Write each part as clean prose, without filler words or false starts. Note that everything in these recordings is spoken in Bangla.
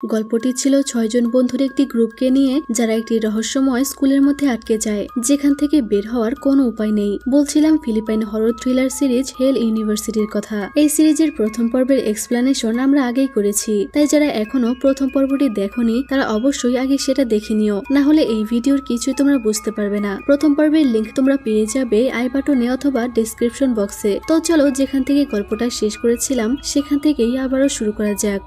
গল্পটি ছিল ৬ জন বন্ধুর একটি গ্রুপকে নিয়ে যারা একটি রহস্যময় স্কুলের মধ্যে আটকে যায়, যেখান থেকে বের হওয়ার কোনো উপায় নেই। বলছিলাম ফিলিপাইন হরর থ্রিলার সিরিজ হেল ইউনিভার্সিটির কথা। এই সিরিজের প্রথম পর্বের এক্সপ্লেনেশন আমরা আগেই করেছি, তাই যারা এখনো প্রথম পর্বটি দেখোনি তারা অবশ্যই আগে সেটা দেখে নিও, না হলে এই ভিডিওর কিছুই তোমরা বুঝতে পারবে না। প্রথম পর্বের লিংক তোমরা পেয়ে যাবে আই বাটনে অথবা ডেসক্রিপশন বক্সে। তো চলো, যেখান থেকে গল্পটা শেষ করেছিলাম সেখান থেকেই আবারও শুরু করা যাক।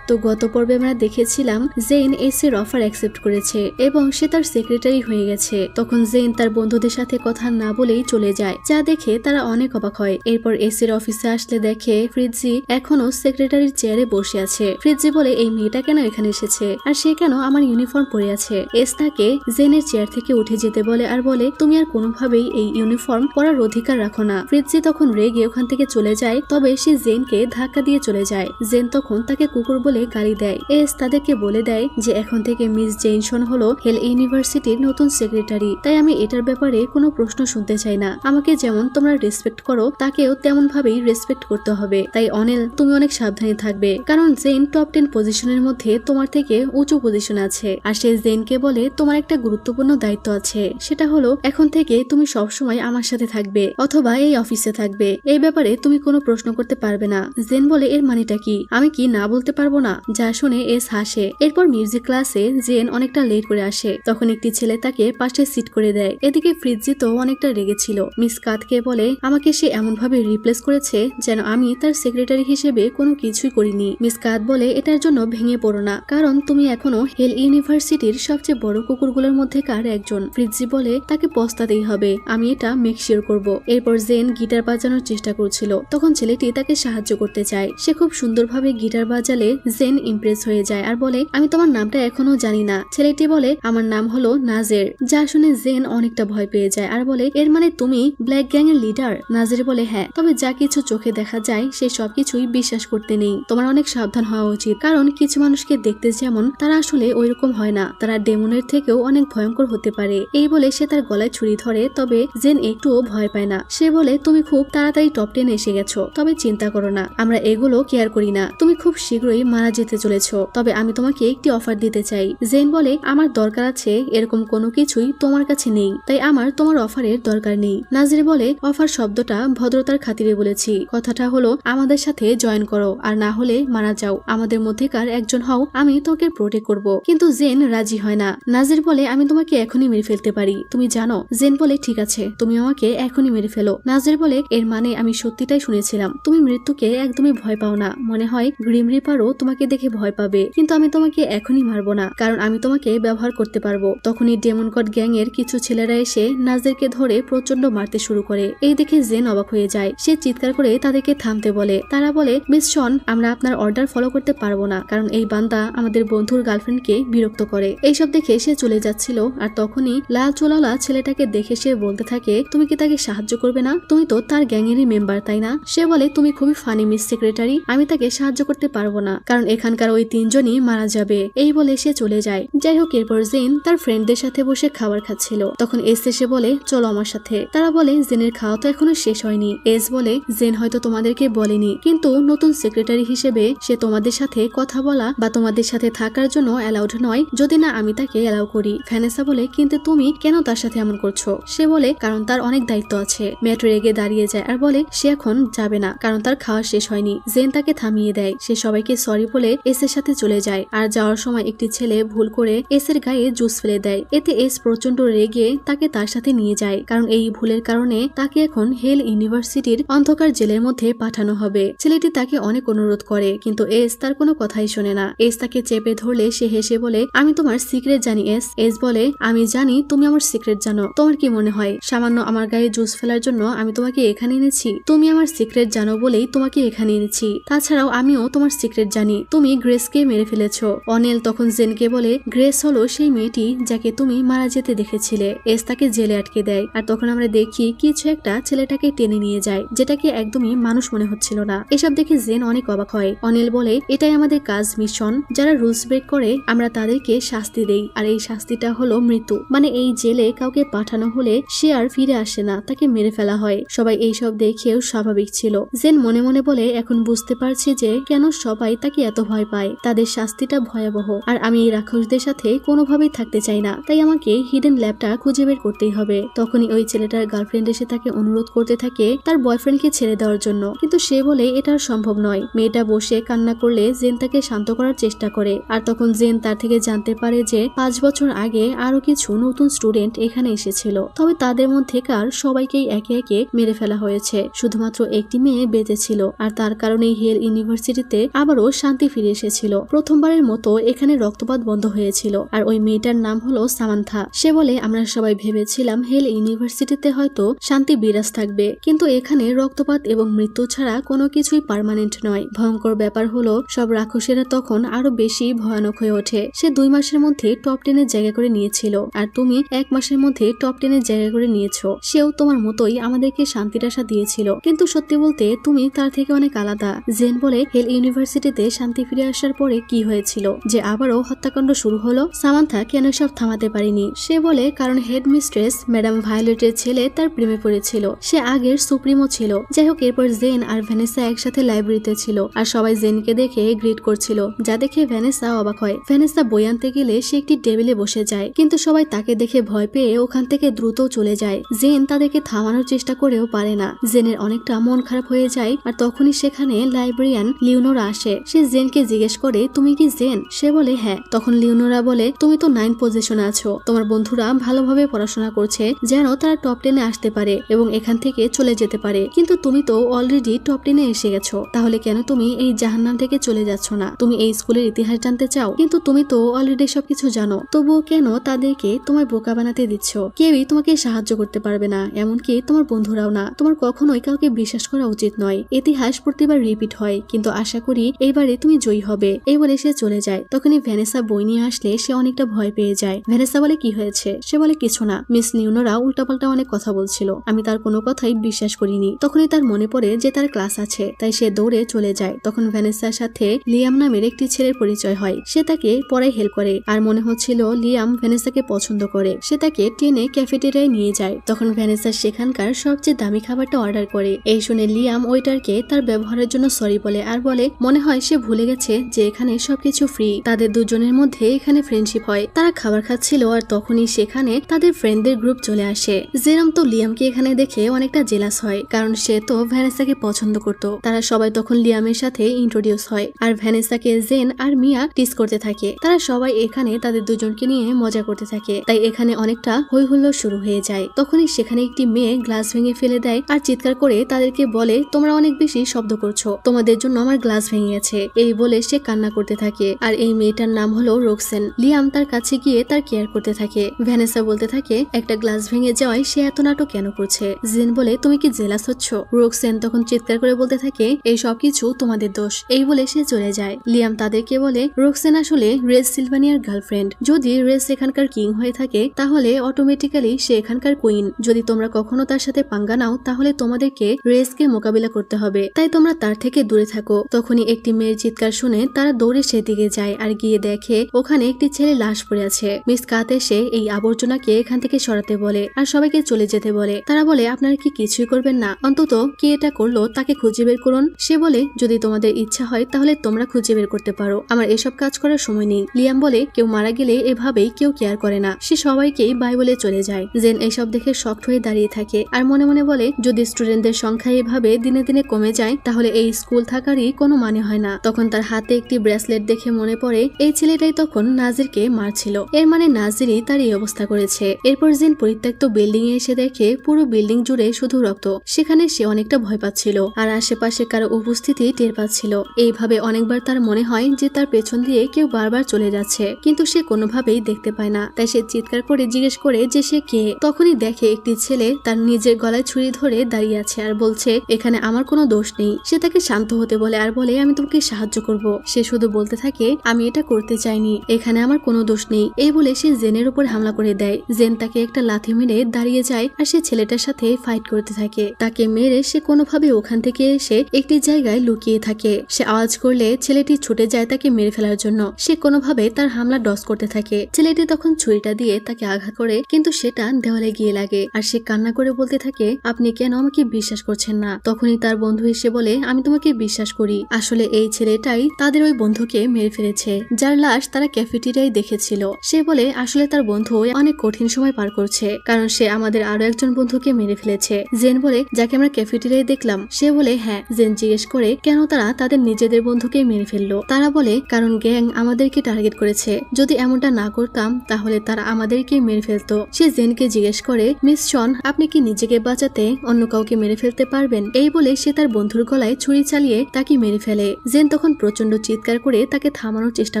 তো গত পর্বে আমরা দেখেছিলাম জেন এসের অফার অ্যাকসেপ্ট করেছে এবং সে তার সেক্রেটারি হয়ে গেছে। তখন জেন তার বন্ধুদের সাথে কথা না বলেই চলে যায়, যা দেখে তারা অনেক অবাক হয়। এরপর এসের অফিসে আসলে দেখে ফ্রিজি এখনো সেক্রেটারির চেয়ারে বসে আছে। ফ্রিজি বলে, এই মেয়েটা কেন এখানে এসেছে আর সে কেন আমার ইউনিফর্ম পরে আছে? এস তাকে জেনের চেয়ার থেকে উঠে যেতে বলে আর বলে, তুমি আর কোনোভাবেই এই ইউনিফর্ম পরার অধিকার রাখো না। ফ্রিজি তখন রেগে ওখান থেকে চলে যায়, তবে সে জেনকে ধাক্কা দিয়ে চলে যায়। জেন তখন তাকে কুকুর বলে গালি দেয়। এস তাদেরকে বলে দেয় যে এখন থেকে মিস জেনসন হলো হেল ইউনিভার্সিটির নতুন সেক্রেটারি, তাই আমি এটার ব্যাপারে কোনো প্রশ্ন শুনতে চাই না। আমাকে যেমন তোমরা রেসপেক্ট করো তাকেও তেমন ভাবেই রেসপেক্ট করতে হবে। তাই অনিল, তুমি অনেক সাবধানে থাকবে, কারণ জেন টপ 10 পজিশনের মধ্যে তোমার থেকে উঁচু পজিশন আছে। আর সে জেনকে বলে, তোমার একটা গুরুত্বপূর্ণ দায়িত্ব আছে, সেটা হলো এখন থেকে তুমি সবসময় আমার সাথে থাকবে অথবা এই অফিসে থাকবে। এই ব্যাপারে তুমি কোনো প্রশ্ন করতে পারবে না। জেন বলে, এর মানেটা কি? আমি কি না বলতে পারবো না? যা শুনে এস হাসে। এরপর মিউজিক ক্লাসে জেন অনেকটা লেট করে আসে, তখন একটি ছেলে তাকে পাশে সিট করে দেয়। এদিকে ফ্রিজি তো অনেকটা রেগেছিল। মিস কাতকে বলে, আমাকে সে এমন ভাবে রিপ্লেস করেছে যেন আমি তার সেক্রেটারি হিসেবে কোনো কিছুই করিনি। মিস কাত বলে, এটার জন্য ভেঙে পড়ো না, কারণ তুমি এখনো হেল ইউনিভার্সিটির সবচেয়ে বড় কুকুরগুলোর মধ্যে কার একজন। ফ্রিজি বলে, তাকে পস্তাতেই হবে, আমি এটা মেক শিওর করব। এরপর জেন গিটার বাজানোর চেষ্টা করছিল, তখন ছেলেটি তাকে সাহায্য করতে চায়। সে খুব সুন্দরভাবে গিটার বাজালে জেন ইমপ্রেস হয়ে যায় আর বলে, আমি তোমার নামটা এখনো জানি না। ছেলেটি বলে, আমার নাম হলো নাজের। যা শুনে জেন অনেকটা ভয় পেয়ে যায় আর বলে, এর মানে তুমি ব্ল্যাক গ্যাং এর লিডার? নাজের বলে, হ্যাঁ, তবে যা কিছু চোখে দেখা যায় সে সবকিছুই বিশ্বাস করতে নেই। তোমার অনেক সাবধান হওয়া উচিত, কারণ কিছু মানুষকে দেখতে যেমন তারা আসলে ওইরকম হয় না, তারা ডেমনের থেকেও অনেক ভয়ঙ্কর হতে পারে। এই বলে সে তার গলায় ছুরি ধরে, তবে জেন একটুও ভয় পায় না। সে বলে, তুমি খুব তাড়াতাড়ি টপ 10 এসে গেছো, তবে চিন্তা করো না, আমরা এগুলো কেয়ার করি না। তুমি খুব শীঘ্রই মারা যেতে চলেছো, তবে আমি তোমাকে একটি অফার দিতে চাই। জেন বলে, আমার দরকার আছে এরকম কোনো কিছুই তোমার কাছে নেই, তাই আমার তোমার অফারের দরকার নেই। নাজির বলে, অফার শব্দটা ভদ্রতার খাতিরে বলেছি, কথাটা হলো আমাদের সাথে জয়েন করো, আর না হলে মারা যাও। আমাদের মধ্যেকার একজন হও, আমি তোমাকে প্রোটেক্ট করব। কিন্তু জেন রাজি হয় না। নাজির বলে, আমি তোমাকে এখনই মেরে ফেলতে পারি, তুমি জানো। জেন বলে, ঠিক আছে, তুমি আমাকে এখনই মেরে ফেলো। নাজির বলে, এর মানে আমি সত্যিটাই শুনেছিলাম, তুমি মৃত্যুকে একদমই ভয় পাও না। মনে হয় গ্রিম রিপারও তোমাকে দেখে ভয় পাবে, কিন্তু আমি তোমাকে এখনই মারবো না, কারণ আমি তোমাকে ব্যবহার করতে পারবো। তখনই ডেমন গড গ্যাং এর কিছু ছেলেরা এসে নাজদেরকে ধরে প্রচন্ড মারতে শুরু করে। এই দেখে জেন অবাক হয়ে যায়। সে চিৎকার করে তাদেরকে থামতে বলে। তারা বলে, মিস শন, আমরা আপনার অর্ডার ফলো করতে পারবো না, কারণ এই বান্দা আমাদের বন্ধুর গার্লফ্রেন্ডকে বিরক্ত করে। এইসব দেখে সে চলে যাচ্ছিল, আর তখনই লাল চুলাওয়ালা ছেলেটাকে দেখে সে বলতে থাকে, তুমি কি তাকে সাহায্য করবে না? তুমি তো তার গ্যাংয়েরই মেম্বার, তাই না? সে বলে, তুমি খুবই ফানি মিস সেক্রেটারি, আমি তাকে সাহায্য করতে পারবো না, কারণ এখানকার ওই 3 জনই মারা যাবে। এই বলে সে চলে যায়। যাই হোক, এরপর জেন তার ফ্রেন্ডদের সাথে বসে খাবার খাচ্ছিল, তখন এস এসে বলে, চলো আমার সাথে। তারা বলে, জেনের খাওয়া তো এখনো শেষ হয়নি। এস বলে, জেন হয়তো তোমাদেরকে বলেনি, কিন্তু নতুন সেক্রেটারি হিসেবে সে তোমাদের সাথে কথা বলা বা তোমাদের সাথে থাকার জন্য অ্যালাউড নয়, যদি না আমি তাকে অ্যালাউ করি। ভ্যানেসা বলে, কিন্তু তুমি কেন তার সাথে এমন করছো? সে বলে, কারণ তার অনেক দায়িত্ব আছে। ম্যাট রেগে দাঁড়িয়ে যায় আর বলে, সে এখন যাবে না, কারণ তার খাওয়া শেষ হয়নি। জেন তাকে থামিয়ে দেয়। সে সবাইকে সরি বলে এস এর সাথে চলে যায়, আর যাওয়ার সময় একটি ছেলে ভুল করে এস এর গায়ে জুস ফেলে দেয়। এতে এস প্রচন্ড রেগে তাকে তার সাথে নিয়ে যায়, কারণ এই ভুলের কারণে তাকে এখন হেল ইউনিভার্সিটির অন্ধকার জেলের মধ্যে পাঠানো হবে। ছেলেটি তাকে অনেক অনুরোধ করে, কিন্তু এস তার কোনো কথাই শোনে না। এস তাকে চেপে ধরলে সে হেসে বলে, আমি তোমার সিক্রেট জানি এস। এস বলে, আমি জানি তুমি আমার সিক্রেট জানো। তোমার কি মনে হয় সামান্য আমার গায়ে জুস ফেলার জন্য আমি তোমাকে এখানে এনেছি? তুমি আমার সিক্রেট জানো বলেই তোমাকে এখানে এনেছি। তাছাড়াও আমিও তোমার সিক্রেট জানি, তুমি গ্রেসকে মেরে ফেলেছো। অনিল তখন জেনকে বলে গ্রেস হলো সেই মেয়েটি যাকে তুমি মারা যেতে দেখেছিলে। এস তাকে জেলে আটকে দেয় আর তখন আমরা দেখি কিছু একটা ছেলেটাকে টেনে নিয়ে যায়, যেটাকে একদমই মানুষ মনে হচ্ছিল না। এসব দেখে জেন অনেক অবাক হয়। অনিল বলে এটাই আমাদের কাজ, মিশন। যারা রুলস ব্রেক করে আমরা তাদেরকে শাস্তি দেই, আর এই শাস্তিটা হলো মৃত্যু। মানে এই জেলে কাউকে পাঠানো হলে সে আর ফিরে আসে না, তাকে মেরে ফেলা হয়। সবাই এইসব দেখেও স্বাভাবিক ছিল। জেন মনে মনে বলে এখন বুঝতে পারছি যে কেন সবাই তাকে এত ভয় পায়। তাদের শাস্তিটা ভয়াবহ, আর আমি এই রাক্ষসদের সাথে কোনোভাবেই থাকতে চাই না। তাই আমাকে হিডেন ল্যাবটা খুঁজে বের করতেই হবে। তখনই ওই ছেলেটার গার্লফ্রেন্ড এসে তাকে অনুরোধ করতে থাকে তার বয়ফ্রেন্ডকে ছেড়ে দেওয়ার জন্য, কিন্তু সে বলে এটা আর সম্ভব নয়। মেয়েটা বসে কান্না করলে জেন তাকে শান্ত করার চেষ্টা করে, আর তখন জেন তার থেকে জানতে পারে যে 5 বছর আগে আরো কিছু নতুন স্টুডেন্ট এখানে এসেছিল, তবে তাদের মধ্যেকার সবাইকেই একে একে মেরে ফেলা হয়েছে। শুধুমাত্র একটি মেয়ে বেঁচে ছিল, আর তার কারণেই হেল ইউনিভার্সিটিতে আবারও শান্তি ফিরে এসেছিল। প্রথমবারের মতো এখানে রক্তপাত বন্ধ হয়েছিল, আর ওই মেয়েটার নাম হলো সামান্থা। সে বলে আমরা সবাই ভেবেছিলাম হেল ইউনিভার্সিটিতে হয়তো শান্তি বিরাজ থাকবে, কিন্তু এখানে রক্তপাত এবং মৃত্যু ছাড়া কোনো কিছুই পার্মানেন্ট নয়। ভয়ঙ্কর ব্যাপার হলো সব রাক্ষসেরা তখন আরো বেশি ভয়ানক হয়ে ওঠে। সে 2 মাসের মধ্যে টপ 10 এর জায়গা করে নিয়েছিল, আর তুমি 1 মাসের মধ্যে টপ 10 এর জায়গা করে নিয়েছো। সেও তোমার মতোই আমাদেরকে শান্তির আশা দিয়েছিল, কিন্তু সত্যি বলতে তুমি তার থেকে অনেক আলাদা। জেন বলে হেল ইউনিভার্সিটিতে শান্তি ফিরে আসার পরে কি হয়েছিল যে আবারও হত্যাকাণ্ড শুরু হলো? সামান্থা কেন সব থামাতে পারেনি? সে বলে কারণ হেড মিস্ট্রেস ম্যাডাম ভায়োলেটের ছেলে তার প্রেমে পড়েছিল। সে আগের সুপ্রিমো ছিল। যাই হোক, এরপর জেন আর ভ্যানেসা একসাথে লাইব্রেরিতে ছিল, আর সবাই জেনকে দেখে গ্রিট করছিল, যা দেখে ভ্যানেসা অবাক হয়। ভ্যানেসা বই আনতে গেলে সে একটি টেবিলে বসে যায়, কিন্তু সবাই তাকে দেখে ভয় পেয়ে ওখান থেকে দ্রুত চলে যায়। জেন তাদেরকে থামানোর চেষ্টা করেও পারে না। জেনের অনেকটা মন খারাপ হয়ে যায়, আর তখনই সেখানে লাইব্রেরিয়ান লিওনোরা আসে। সে জেনকে জিজ্ঞেস করে তুমি কি জেন? সে বলে হ্যাঁ। তখন লিওনোরা বলে তুমি তো 9 পজিশনে আছো, তোমার বন্ধুরা ভালোভাবে পড়াশোনা করছে যেন তারা টপ 10 এ আসতে পারে এবং এখান থেকে চলে যেতে পারে, কিন্তু তুমি তো অলরেডি টপ 10 এ এসে গেছো। তাহলে কেন তুমি এই জাহান্নাম থেকে চলে যাচ্ছ না? তুমি এই স্কুলের ইতিহাস জানতে চাও, কিন্তু তুমি তো অলরেডি সবকিছু জানো। তবুও কেন তাদেরকে তোমার বোকা বানাতে দিচ্ছ? কেউই তোমাকে সাহায্য করতে পারবে না, এমনকি তোমার বন্ধুরাও না। তোমার কখনোই কাউকে বিশ্বাস করা উচিত নয়। ইতিহাস প্রতিবার রিপিট হয়, কিন্তু আশা করি এইবারে তুমি জয়ী হবে। এই বলে সে চলে যায়। তখনই ভ্যানেসা বই নিয়ে আসলে সে অনেকটা ভয় পেয়ে যায়। ভ্যানেসা বলে কি হয়েছে? সে বলে কিছু না, মিস লিওনোরা উল্টাপাল্টা অনেক কথা বলছিল, আমি তার কোনো কথাই বিশ্বাস করিনি। তখনই তার মনে পড়ে যে তার ক্লাস আছে, তাই সে দৌড়ে চলে যায়। তখন ভ্যানেসার সাথে লিয়াম নামের একটি ছেলের পরিচয় হয়। সে তাকে পড়ায় হেল্প করে, আর মনে হচ্ছিল লিয়াম ভ্যানেসাকে পছন্দ করে। সে তাকে টেনে ক্যাফেটেরিয়ায় নিয়ে যায়। তখন ভ্যানেসা সেখানকার সবচেয়ে দামি খাবারটা অর্ডার করে। এই শুনে লিয়াম ওয়েটারকে তার ব্যবহারের জন্য সরি বলে, আর বলে মনে হয় সে ভুলে গেছে যে এখানে সবকিছু ফ্রি। তাদের দুজনের মধ্যে এখানে ফ্রেন্ডশিপ হয়। তারা খাবার খাচ্ছিল, আর তখনই সেখানে তাদের ফ্রেন্ডদের গ্রুপ চলে আসে। জেরাম তো লিয়ামকে এখানে দেখে অনেকটা জেলাস হয়, কারণ সে তো ভ্যানেসাকে পছন্দ করত। তারা সবাই তখন লিয়ামের সাথে ইন্ট্রোডিউস হয়, আর ভ্যানেসাকে জেন আর মিয়া টিস করতে থাকে। তারা সবাই এখানে তাদের দুজনকে নিয়ে মজা করতে থাকে, তাই এখানে অনেকটা হই হুল্লোড় শুরু হয়ে যায়। তখনই সেখানে একটি মেয়ে গ্লাস ভেঙে ফেলে দেয়, আর চিৎকার করে তাদেরকে বলে তোমরা অনেক বেশি শব্দ করছো, তোমাদের জন্য আমার গ্লাস ভেঙে গেছে। এই বলে সে কান্না করতে থাকে, আর এই মেয়েটার নাম হলো রোকসেন। লিয়াম তার কাছে গিয়ে তার কেয়ার করতে থাকে। ভ্যানেসা বলতে থাকে একটা গ্লাস ভেঙে যাওয়ায় সে এত নাটক কেন করছে? জেন বলে তুমি কি জেলাস হচ্ছ? রোকসেন তখন চিৎকার করে বলতে থাকে এই সবকিছু তোমাদের দোষ। এই বলে সে চলে যায়। লিয়াম তাদেরকে বলে রোকসেন আসলে রেজ সিলভানিয়ার গার্লফ্রেন্ড। যদি রেজ এখানকার কিং হয়ে থাকে তাহলে অটোমেটিক্যালি সে এখানকার কুইন। যদি তোমরা কখনো তার সাথে পাঙ্গা নাও তাহলে তোমাদেরকে রেজকে মোকাবিলা করতে হবে, তাই তোমরা তার থেকে দূরে থাকো। তখনই একটি মেয়ের চিৎকার শুনে তারা দৌড়ে সেদিকে যায়, আর গিয়ে দেখে ওখানে একটি ছেলে লাশ পড়ে আছে। মিস কাত এসে এই আবর্জনাকে এখান থেকে সরাতে বলে, আর সবাইকে চলে যেতে বলে। তারা বলে আপনারা কি কিছুই করবেন না? অন্তত কে এটা করলো তাকে খুঁজে বের করুন। সে বলে যদি তোমাদের ইচ্ছা হয় তাহলে তোমরা খুঁজে বের করতে পারো, আমার এসব কাজ করার সময় নেই। লিয়াম বলে কেউ মারা গেলে এভাবেই কেউ কেয়ার করে না। সে সবাইকেই বাই বলে চলে যায়। জেন এইসব দেখে শক্ট হয়ে দাঁড়িয়ে থাকে, আর মনে মনে বলে যদি স্টুডেন্টদের সংখ্যা এভাবে দিনে দিনে কমে যায় তাহলে এই স্কুল থাকারই কোনো মানে হয় না। তখন তার হাতে একটি ব্রেসলেট দেখে মনে পড়ে এই ছেলেটাই তখন নাজিরকে মারছিল, এর মানে নাজিরই তার এই অবস্থা করেছে। এরপর জেন পরিত্যক্ত বিল্ডিং এ এসে দেখে পুরো বিল্ডিং জুড়ে শুধু রক্ত। সেখানে সে অনেকটা ভয় পাচ্ছিল, আর আশেপাশে কারো উপস্থিতি টের পাচ্ছিল। এইভাবে অনেকবার তার মনে হয় যে তার পেছন দিয়ে কেউ বারবার চলে যাচ্ছে, কিন্তু সে কোনোভাবেই দেখতে পায় না। তাই সে চিৎকার করে জিজ্ঞেস করে যে সে কে। তখনই দেখে একটি ছেলে তার নিজের গলায় ছুরি ধরে দাঁড়িয়ে আছে, আর বলছে এখানে আমার কোনো দোষ নেই। সে তাকে শান্ত হতে বলে, আর বলে আমি তোমাকে সাহায্য সাহায্য করব। সে শুধু বলতে থাকে আমি এটা করতে চাইনি, এখানে আমার কোনো দোষ নেই। এই বলে সে জেনের উপর হামলা করে দেয়। জেন তাকে একটা লাথি মেরে দাঁড়িয়ে যায় আর সে ছেলেটার সাথে ফাইট করতে থাকে। তাকে মেরে সে কোনোভাবে ওখান থেকে এসে একটি জায়গায় লুকিয়ে থাকে। সে আওয়াজ করলে ছেলেটি ছুটে যায় তাকে মেরে ফেলার জন্য। সে কোনোভাবে তার হামলা ডস করতে থাকে। ছেলেটি তখন ছুরিটা দিয়ে তাকে আঘাত করে, কিন্তু সেটা দেওয়ালে গিয়ে লাগে আর সে কান্না করে বলতে থাকে আপনি কেন আমাকে বিশ্বাস করছেন না। তখনই তার বন্ধু এসে বলে আমি তোমাকে বিশ্বাস করি, আসলে এই ছেলেটাই তাদের ওই বন্ধুকে মেরে ফেলেছে যার লাশ তারা ক্যাফেটেরিয়ায় দেখেছিল। সে বলে আসলে তার বন্ধু অনেক কঠিন সময় পার করছে, কারণ সে আমাদের আরো একজন বন্ধুকে মেরে ফেলেছে। জেন বলে যাকে আমরা ক্যাফেটেরিয়ায় দেখলাম। সে বলে হ্যাঁ। জেন জিজ্ঞেস করে কেন তারা তাদের নিজেদের বন্ধুকে মেরে ফেললো। তারা বলে কারণ গ্যাং আমাদেরকে টার্গেট করেছে, যদি এমনটা না করতাম তাহলে তারা আমাদেরকে মেরে ফেলতো। সে জেনকে জিজ্ঞেস করে মিস শন আপনি কি নিজেকে বাঁচাতে অন্য কাউকে মেরে ফেলতে পারবেন। এই বলে সে তার বন্ধুর গলায় ছুরি চালিয়ে তাকে মেরে ফেলে। জেন তখন প্রচন্ড চিৎকার করে তাকে থামানোর চেষ্টা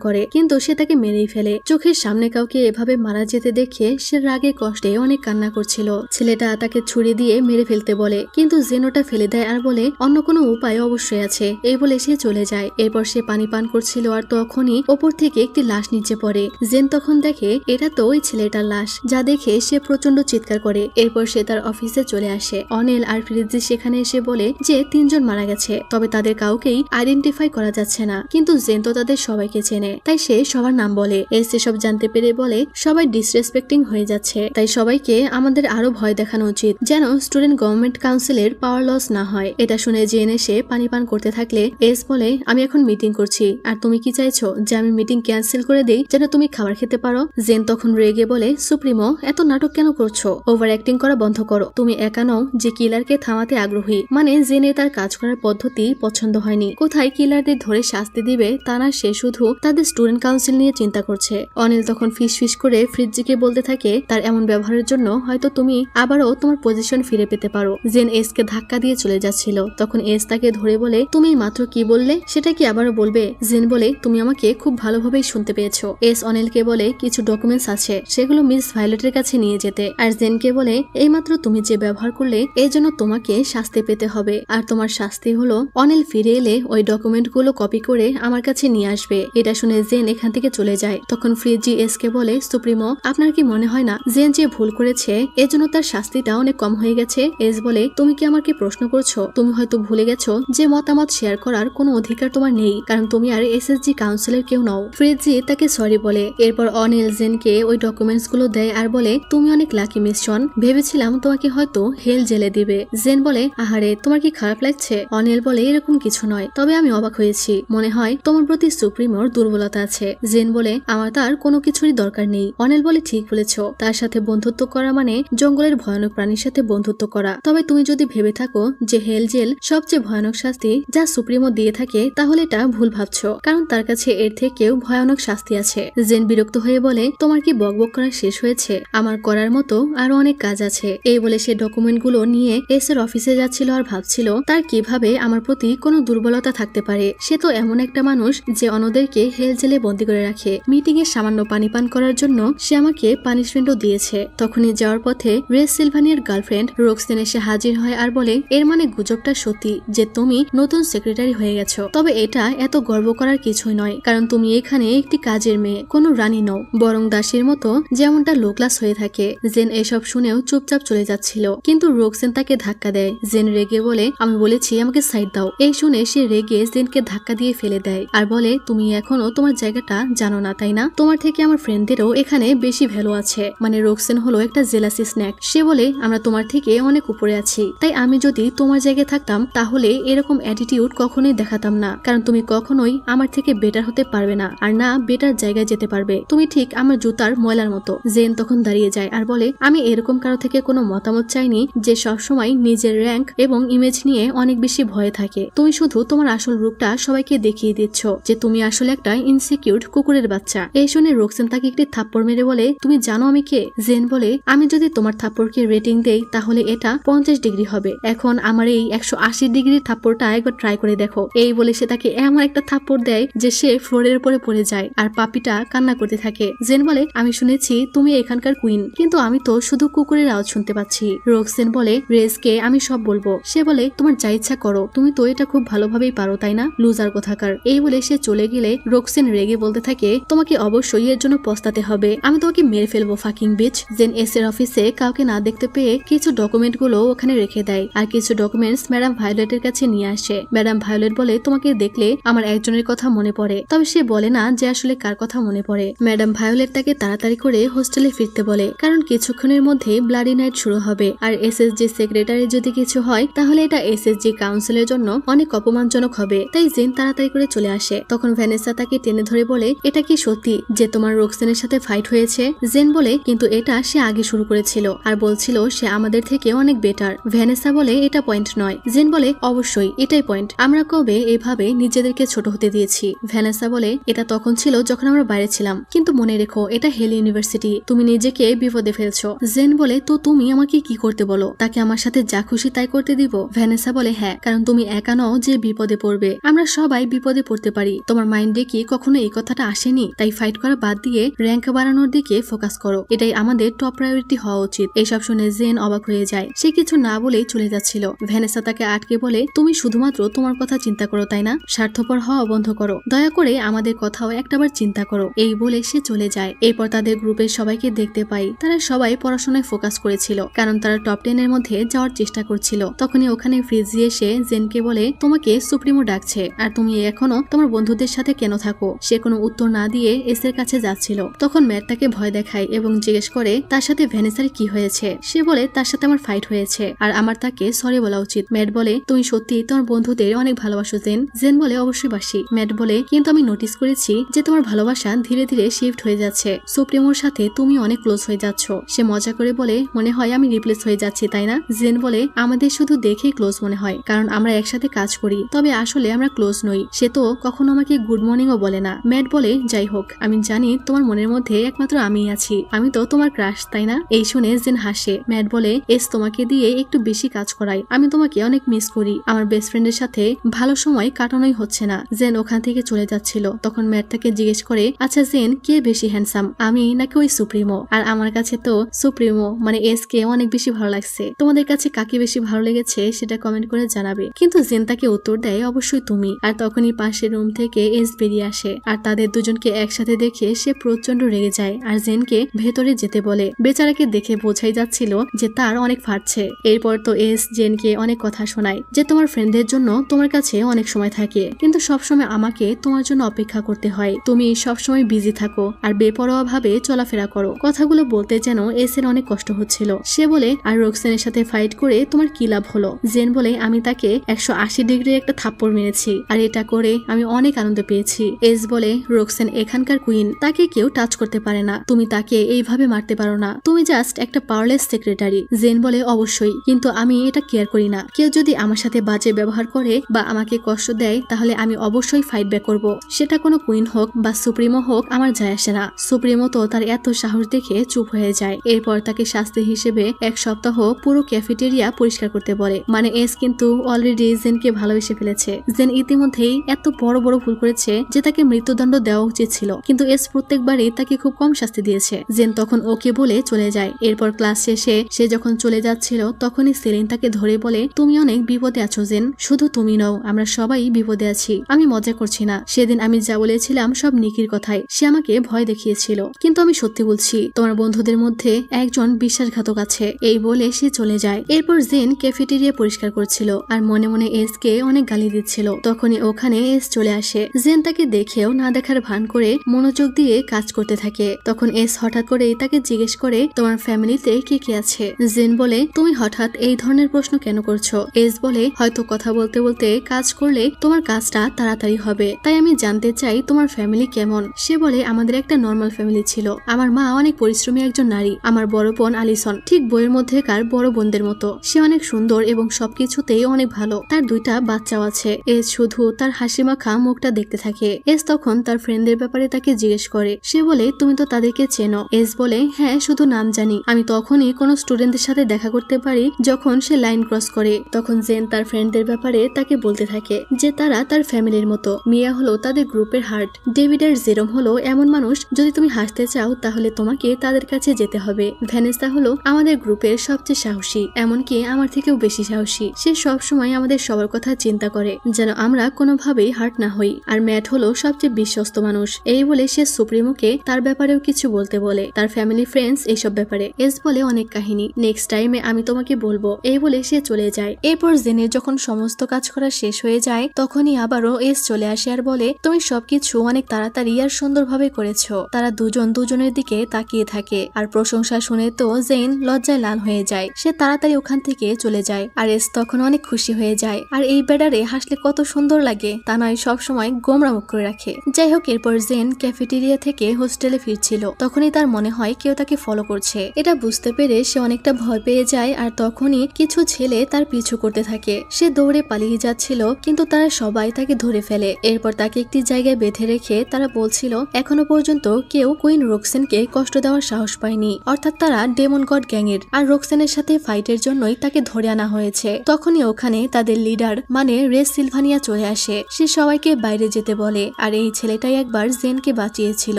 করে, কিন্তু সে তাকে মেরেই ফেলে। চোখের সামনে কাউকে এভাবে মারা যেতে দেখে সে রাগে কষ্টে অনেক কান্না করছিল। ছেলেটা তাকে ছুরি দিয়ে মেরে ফেলতে বলে, কিন্তু জেন ওটা ফেলে দেয় আর বলে অন্য কোনো উপায় অবশ্যই আছে। এই বলে সে চলে যায়। এরপর সে পানি পান করছিল আর তখনই ওপর থেকে একটি লাশ নিচে পড়ে। জেন তখন দেখে এটা তো ওই ছেলেটার লাশ, যা দেখে সে প্রচন্ড চিৎকার করে। এরপর সে তার অফিসে চলে আসে। অনিল আর ফ্রিজি সেখানে এসে বলে যে 3 জন মারা গেছে, তবে তাদের কাউকেই আইডেন্টিফাই করা যাচ্ছে না, কিন্তু জেন তো তাদের সবাইকে চেনে, তাই সে সবার নাম বলে। এসে সব জানতে পেরে বলে সবাই ডিসরেসপেক্টিং হয়ে যাচ্ছে, তাই সবাইকে আমাদের আরো ভয় দেখানো উচিত যেন স্টুডেন্ট গভর্নমেন্ট কাউন্সিলের পাওয়ার লস না হয়। এটা শুনে জেন এসে পানি পান করতে থাকলে এস বলে আমি এখন মিটিং করছি, আর তুমি কি চাইছো যে আমি মিটিং ক্যান্সেল করে দেই যেন তুমি খাবার খেতে পারো। জেন তখন রেগে বলে সুপ্রিমো এত নাটক কেন করছো, ওভার অ্যাক্টিং করা বন্ধ করো। তুমি একা নও যে কিলারকে থামাতে আগ্রহী। মানে জেনে তার কাজ করার পদ্ধতি পছন্দ হয়নি, কোথায় কিলারদের ধরে শাস্তি দিবে তা না, সে শুধু তাদের স্টুডেন্ট কাউন্সিল নিয়ে চিন্তা করছে। অনিল তখন ফিস ফিস করে ফ্রিজিকে বলতে থাকে তার এমন ব্যবহারের জন্য হয়তো তুমি আবারও তোমার পজিশন ফিরে পেতে পারো। জেন এস কে ধাক্কা দিয়ে চলে যাচ্ছিল, তখন এস তাকে ধরে বলে তুমি মাত্র কি বললে সেটা কি আবারও বলবে। জেন বলে তুমি আমাকে খুব ভালোভাবেই শুনতে পেয়েছো। এস অনিলকে বলে কিছু ডকুমেন্টস আছে সেগুলো মিস ভায়োলেটের কাছে নিয়ে যেতে, আর জেনকে বলে এইমাত্র তুমি যে ব্যবহার করলে এই জন্য তোমাকে শাস্তি পেতে হবে, আর তোমার শাস্তি হলো অনিল ফিরে এলে ওই ডকুমেন্ট গুলো কপি করে আমার কাছে নিয়ে আসবে। এটা শুনে জেন এখান থেকে চলে যায়। তখন ফ্রিজি এস কে বলে সুপ্রিমো আপনার কি মনে হয় না জেন যে ভুল করেছে এজন্য তার শাস্তিটা অনেক কম হয়ে গেছে। এস বলে তুমি কি আমাকে প্রশ্ন করছো, তুমি হয়তো ভুলে গেছো যে মতামত শেয়ার করার কোনো অধিকার তোমার নেই, কারণ তুমি আর এসএসজি কাউন্সিলের কেউ নও। ফ্রিজি তাকে সরি বলে। এরপর অনিল জেনকে ওই ডকুমেন্টস গুলো দেয় আর বলে তুমি অনেক লাকি মিস শন, ভেবেছিলাম তোমাকে হয়তো হেল জেলে দিবে। জেন বলে আহারে তোমার কি খারাপ লাগছে। অনিল বলে এরকম কিছু নয়, তবে আমি অবাক হয়েছি, মনে হয় তোমার প্রতি সুপ্রিমোর দুর্বলতা আছে। জেন বলে আমার তার কোনো কিছুরই দরকার নেই। অনিল বলে ঠিক বলেছো, তার সাথে বন্ধুত্ব করা মানে জঙ্গলের ভয়ানক প্রাণীর সাথে বন্ধুত্ব করা। তবে তুমি যদি ভেবে থাকো যে হেল জেল সবচেয়ে ভয়ানক শাস্তি যা সুপ্রিমো দিয়ে থাকে তাহলে এটা ভুল ভাবছো, কারণ তার কাছে এর থেকেও ভয়ানক শাস্তি আছে। জেন বিরক্ত হয়ে বলে তোমার কি বকবক করা শেষ হয়েছে, আমার করার মতো আরো অনেক কাজ আছে। এই বলে সে ডকুমেন্ট গুলো নিয়ে এস এর অফিসে যাচ্ছিল আর ভাবছিল তার কিভাবে আমার প্রতি কোনো দুর্বলতা থাকতে পারে। সে তো এমন একটা মানুষ যে অন্যদেরকে হেল জেলে বন্দী করে রাখে। মিটিং এ সামান্য পানি পান করার জন্য সে আমাকে পানিশমেন্টও দিয়েছে। তখনই যাওয়ার পথে রেস সিলভানিয়ার গার্লফ্রেন্ড রোক্সেন এসে হাজির হয় আর বলে এর মানে গুজবটা সত্যি যে তুমি নতুন সেক্রেটারি হয়ে গেছো। তবে এটা এত গর্ব করার কিছুই নয়, কারণ তুমি এখানে একটি কাজের মেয়ে, কোনো রানী নও, বরং দাসীর মতো যেমনটা লো ক্লাস হয়ে থাকে। জেন এসব শুনেও চুপচাপ চলে যাচ্ছিল, কিন্তু রোক্সেন তাকে ধাক্কা দেয়। জেন রেগে বলে আমি বলেছি আমাকে সাইড দাও। এই শুনে সে রেগে জেনকে ধাক্কা দিয়ে ফেলে দেয় আর বলে তুমি এখনো তোমার জায়গাটা জানো না তাই না, তোমার থেকে আমার ফ্রেন্ডদেরও এখানে বেশি ভ্যালু আছে। মানে রোক্সেন হলো একটা জেলাসি স্ন্যাক। সে বলে আমরা তোমার থেকে অনেক উপরে আছি, তাই আমি যদি তোমার জায়গায় থাকতাম তাহলে এরকম অ্যাটিটিউড কখনোই দেখাতাম না, কারণ তুমি কখনোই আমার থেকে বেটার হতে পারবে না, আর না বেটার জায়গায় যেতে পারবে। তুমি ঠিক আমার জুতার ময়লার মতো। জেন তখন দাঁড়িয়ে যায় আর বলে আমি এরকম কারো থেকে কোনো মতামত চাইনি যে সবসময় নিজের র্যাঙ্ক এবং ইমেজ নিয়ে অনেক বেশি ভয়ে থাকে। তুমি শুধু তোমার আসল রূপটা সবাইকে দেখিয়ে দিচ্ছ যে তুমি আসলে একটা ইনসিকিউর কুকুরের বাচ্চা। এই শুনে রোক্সেন তাকে একটি থাপ্পড় মেরে বলে তুমি জানো আমি কে। জেন বলে আমি যদি তোমার থাপ্পড়কে রেটিং দেই তাহলে এটা 50 ডিগ্রি হবে। এখন আমার এই 180 ডিগ্রির থাপ্পড়টা একবার ট্রাই করে দেখো। এই বলে সে তাকে এমন একটা থাপ্পড় দেয় যে সে ফ্লোরের উপরে পড়ে যায় আর পাপিটা কান্না করতে থাকে। জেন বলে আমি শুনেছি তুমি এখানকার কুইন, কিন্তু আমি তো শুধু কুকুরের আওয়াজ শুনতে পাচ্ছি। রোক্সেন বলে রেজকে আমি সব বলবো। সে বলে তোমার যা ইচ্ছা করো, তুমি তো এটা খুব ভালোভাবেই পারো তাই না। লুজার কোথাকার। এই বলে সে চলে গেলে রোকসেন রেগে বলতে থাকে, তোমাকে অবশ্যই এর জন্য পস্তাতে হবে, আমি তোমাকে মেরে ফেলবো ফাকিং বিচ। জেন এস এর অফিসে কাউকে না দেখতে পেয়ে কিছু ডকুমেন্ট গুলো ওখানে রেখে দেয় আর কিছু ডকুমেন্টস ম্যাডাম ভায়োলেটের কাছে নিয়ে আসে। ম্যাডাম ভায়োলেট বলে, তোমাকে দেখলে আমার একজনের কথা মনে পড়ে, তবে সে বলে না যে আসলে কার কথা মনে পড়ে। ম্যাডাম ভায়োলেট তাকে তাড়াতাড়ি করে হোস্টেলে ফিরতে বলে, কারণ কিছুক্ষণের মধ্যে ব্লাডি নাইট শুরু হবে আর এসএসজি সেক্রেটারি যদি কিছু হয় তাহলে এটা এসএসজি কাউন্সিলের জন্য অনেক অপমানজনক হবে। তাই জেন তাড়াতাড়ি করে চলে আসে। তখন ভ্যানেসা তাকে টেনে ধরে বলে, এটা কি সত্যি যে তোমার রোকসেনের সাথে ফাইট হয়েছে? জেন বলে, কিন্তু এটা সে আগে শুরু করেছিল আর বলছিল সে আমাদের থেকে অনেক বেটার। ভ্যানেসা বলে, এটা পয়েন্ট নয়। জেন বলে, অবশ্যই এটাই পয়েন্ট, আমরা কবে এভাবে নিজেদেরকে ছোট হতে দিয়েছি? ভ্যানেসা বলে, এটা তখন ছিল যখন আমরা বাইরে ছিলাম, কিন্তু মনে রেখো এটা হেল ইউনিভার্সিটি, তুমি নিজেকে বিপদে ফেলছো। জেন বলে, তো তুমি আমাকে কি করতে বলো? তাকে আমার সাথে যা খুশি তাই করতে দিব? ভ্যানেসা বলে, হ্যাঁ, কারণ তুমি একা নও যে বিপদে পড়বে, আমরা সবাই বিপদে পড়তে পারি। তোমার মাইন্ডে কি কখনো এই কথাটা আসেনি? তাই ফাইট করা বাদ দিয়ে র্যাঙ্ক বাড়ানোর দিকে ফোকাস করো, এটাই আমাদের টপ প্রায়োরিটি হওয়া উচিত। এইসব শুনে জেন অবাক হয়ে যায়। সে কিছু না বলেই চলে যাচ্ছিল। ভ্যানেসা তাকে আটকে বলে, তুমি শুধুমাত্র তোমার কথা চিন্তা করো তাই না? স্বার্থপর হওয়া বন্ধ করো, দয়া করে আমাদের কথাও একটাবার চিন্তা করো। এই বলে সে চলে যায়। এরপর তাদের গ্রুপের সবাইকে দেখতে পাই, তারা সবাই পড়াশোনায় ফোকাস করেছিল, কারণ তারা টপ 10 এর মধ্যে যাওয়ার চেষ্টা করছিল। তখনই ওখানে ফ্রিজি এসে জেনকে বলে, তোমাকে সুপ্রিমো ডাকছে আর তুমি এখনো তোমার বন্ধুদের সাথে কেন থাকো? সে কোনো উত্তর না দিয়ে এস এর কাছে যাচ্ছিল। তখন ম্যাট তাকে ভয় দেখায় এবং জিজ্ঞেস করে তার সাথে ভ্যানেসার কি হয়েছে। সে বলে, তার সাথে আমার ফাইট হয়েছে আর আমার তাকে সরি বলা উচিত। ম্যাট বলে, তুমি সত্যি তোমার বন্ধুদের অনেক ভালোবাসো জেন? জেন বলে, অবশ্যই বাসি। ম্যাট বলে, কিন্তু আমি নোটিস করেছি যে তোমার ভালোবাসা ধীরে ধীরে শিফট হয়ে যাচ্ছে, সুপ্রিমোর সাথে তুমি অনেক ক্লোজ হয়ে যাচ্ছ। সে মজা করে বলে, মনে হয় আমি রিপ্লেস হয়ে যাচ্ছি তাই না? জেন বলে, আমাদের শুধু দেখেই ক্লোজ মনে হয়, কারণ আমরা একসাথে কাজ করি, তবে আসলে আমরা ক্লোজ নই। সে তো কখনো আমাকে গুড মর্নিং ও বলে না। ম্যাট বলে, যাই হোক, আমি জানি তোমার মনের মধ্যে একমাত্র আমিই আছি, আমি তো তোমার ক্রাশ তাই না? এই শুনে জেন হাসে। ম্যাট বলে, এস তোমাকে দিয়ে একটু বেশি কাজ করাই, আমি তোমাকে অনেক মিস করি, আমার বেস্ট ফ্রেন্ডের সাথে ভালো সময় কাটানোই হচ্ছে না। জেন ওখান থেকে চলে যাচ্ছিল। তখন ম্যাট তাকে জিজ্ঞেস করে, আচ্ছা জেন, কে বেশি হ্যান্ডসাম, আমি নাকি ওই সুপ্রিমো? আর আমার কাছে তো সুপ্রিমো মানে এস কে অনেক বেশি ভালো লাগছে, তোমাদের কাছে কাকে বেশি ভালো লেগেছে সেটা কমেন্ট করে জানাবে। কিন্তু জেন তাকে উত্তর দেয়, অবশ্যই তুমি। আর তখনই পাশের রুম থেকে এস বেরিয়ে আসে আর তাদের দুজনকে একসাথে দেখে সে প্রচন্ড রেগে যায় আর জেনকে ভেতরে যেতে বলে। বেচারাকে দেখে বোঝাই যাচ্ছিল যে তার অনেক ফাটছে। এরপর তো এস জেনকে অনেক কথা শোনায় যে তোমার ফ্রেন্ডদের জন্য তোমার কাছে অনেক সময় থাকে, কিন্তু সবসময় আমাকে তোমার জন্য অপেক্ষা করতে হয়, তুমি সবসময় বিজি থাকো আর বেপরোয়া ভাবে চলাফেরা করো। কথাগুলো বলতে যেন এস এর অনেক কষ্ট হচ্ছিল। সে বলে, আর রোকসেনের সাথে ফাইট করে তোমার কি লাভ হলো? জেন বলে, আমি তাকে 180 ডিগ্রি একটা থাপ্পড় মেরেছি আর এটা করে আমি অনেক আনন্দ পেয়েছি। এস বলে, রোকসেন এখানকার কুইন, তাকে কেউ টাচ করতে পারে না, তুমি তাকে এইভাবে মারতে পারো না, তুমি জাস্ট একটা পাওয়ারলেস সেক্রেটারি। জেন বলে, অবশ্যই, কিন্তু আমি এটা কেয়ার করি না, কেউ যদি আমার সাথে বাজে ব্যবহার করে বা আমাকে কষ্ট দেয় তাহলে আমি অবশ্যই ফাইট ব্যাক করব, সেটা কোনো কুইন হোক বা সুপ্রিমো হোক আমার যায় আসে না। সুপ্রিমো তো তার এত সাহস দেখে চুপ হয়ে যায়। এরপর তাকে শাস্তি হিসেবে 1 সপ্তাহ পুরো ক্যাফেটেরিয়া পরিষ্কার করতে বলে। মানে এস কিন্তু অলরেডি জেনকে ভালোবেসে ফেলেছে। জেন ইতিমধ্যেই এত বড় বড় ভুল করেছে যে তাকে মৃত্যুদণ্ড দেওয়া উচিত ছিল, কিন্তু এস প্রত্যেকবারই তাকে খুব কম শাস্তি দিয়েছে। জেন তখন ওকে বলে চলে যায়। এরপর ক্লাস শেষে সে যখন চলে যাচ্ছিল তখনই সেলিন তাকে ধরে বলে, তুমি অনেক বিপদে আছো জেন, শুধু তুমি নও, আমরা সবাই বিপদে আছি। আমি মজা করছি না, সেদিন আমি যা বলেছিলাম সব নিকির কথাই, সে আমাকে ভয় দেখিয়েছিল, কিন্তু আমি সত্যি বলছি, তোমার বন্ধুদের মধ্যে একজন বিশ্বাসঘাতক আছে। এই বলে সে চলে যায়। এরপর জেন ক্যাফেটেরিয়া পরিষ্কার করছিল আর মনে মনে এস কে অনেক গালি দিচ্ছিল। তখনই ওখানে এস চলে আসে। জেন তাকে দেখেও না দেখার ভান করে মনোযোগ দিয়ে কাজ করতে থাকে। তখন এস হঠাৎ করেই তাকে জিজ্ঞেস করে, তোমার ফ্যামিলিতে কে কে আছে? জেন বলে, তুমি হঠাৎ এই ধরনের প্রশ্ন কেন করছো? এস বলে, হয়তো কথা বলতে বলতে কাজ করলে তোমার কাজটা তাড়াতাড়ি হবে, তাই আমি জানতে চাই তোমার ফ্যামিলি কেমন। সে বলে, আমাদের একটা নর্মাল ফ্যামিলি ছিল, আমার মা অনেক পরিশ্রমী একজন নারী, আমার বড় বোন আলিসন ঠিক বইয়ের মধ্যেকার বড় বোনদের মতো, সে অনেক সুন্দর এবং সবকিছুতেই অনেক ভালো, তার 2টা বাচ্চাও আছে। এস শুধু তার হাসি মাখা মুখটা দেখতে থাকে। এস তখন তার ফ্রেন্ডদের ব্যাপারে তাকে জিজ্ঞেস করে। সে বলে, তুমি তো তাদেরকে চেনো? এস বলে, হ্যাঁ, শুধু নাম জানি, আমি তখনই কোনো স্টুডেন্টদের সাথে দেখা করতে পারি যখন সে লাইন ক্রস করে। তখন জেন তার ফ্রেন্ডদের ব্যাপারে তাকে বলতে থাকে যে তারা তার ফ্যামিলির মতো। মিয়া হলো তাদের গ্রুপের হার্ট, ডেভিড আর জেরম হলো এমন মানুষ, যদি তুমি হাসতে চাও তাহলে তোমাকে তাদের কাছে যেতে হবে। ভ্যানেসা হলো আমাদের গ্রুপের সবচেয়ে সাহসী, এমনকি আমার থেকেও বেশি সাহসী, সে সব সময় আমাদের সবার কথা চিন্তা করে যেন আমরা আমরা কোনোভাবেই হার্ট না হই। আর ম্যাট হলো সবচেয়ে বিশ্বস্ত মানুষ। এই বলে সে সুপ্রিমোকে তার ব্যাপারেও কিছু বলতে বলে, তার ফ্যামিলি ফ্রেন্ডস এইসব ব্যাপারে। এস বলে অনেক কাহিনী, নেক্সট টাইমে আমি তোমাকে বলবো। এই বলে সে চলে যায়। এরপর জেনের যখন সমস্ত কাজ করা শেষ হয়ে যায় তখনই আবারও এস চলে আসে আর বলে তুমি সবকিছু অনেক তাড়াতাড়ি আর সুন্দরভাবে করেছো। তারা দুজন দুজনের দিকে তাকিয়ে থাকে আর প্রশংসা শুনে তো জেন লজ্জায় লাল হয়ে যায়। সে তাড়াতাড়ি ওখান থেকে চলে যায় আর এস তখন অনেক খুশি হয়ে যায়। আর এই বেডারে হাসলে কত সুন্দর লাগে তা নয় সবসময় গোমরা মুখ করে রাখে। যাই হোক, এরপর জেন ক্যাফেটেরিয়া থেকে হোস্টেলে ফিরছিল, তখনই তার মনে হয় কেউ তাকে ফলো করছে। এটা বুঝতে পেরে সে অনেকটা ভয় পেয়ে যায় আর তখনই কিছু ছেলে তার পিছু করতে থাকে। সে দৌড়ে পালিয়ে যাচ্ছিল কিন্তু তারা সবাই তাকে ধরে ফেলে। এরপর তাকে একটি জায়গায় বেঁধে রেখে তারা বলছিল এখনো পর্যন্ত কেউ কুইন রোক্সেনকে কষ্ট দেওয়ার সাহস পায়নি, অর্থাৎ তারা ডেমন গড গ্যাংয়ের। আর রোক্সেনের সাথে ফাইটের জন্যই তাকে ধরে আনা হয়েছে। তখনই ওখানে তাদের লিডার মানে রেস সিলভানিয়া চলে আসে। সে সবাইকে বাইরে যেতে বলে আর এই ছেলেটাই একবার জেনকে বাঁচিয়েছিল।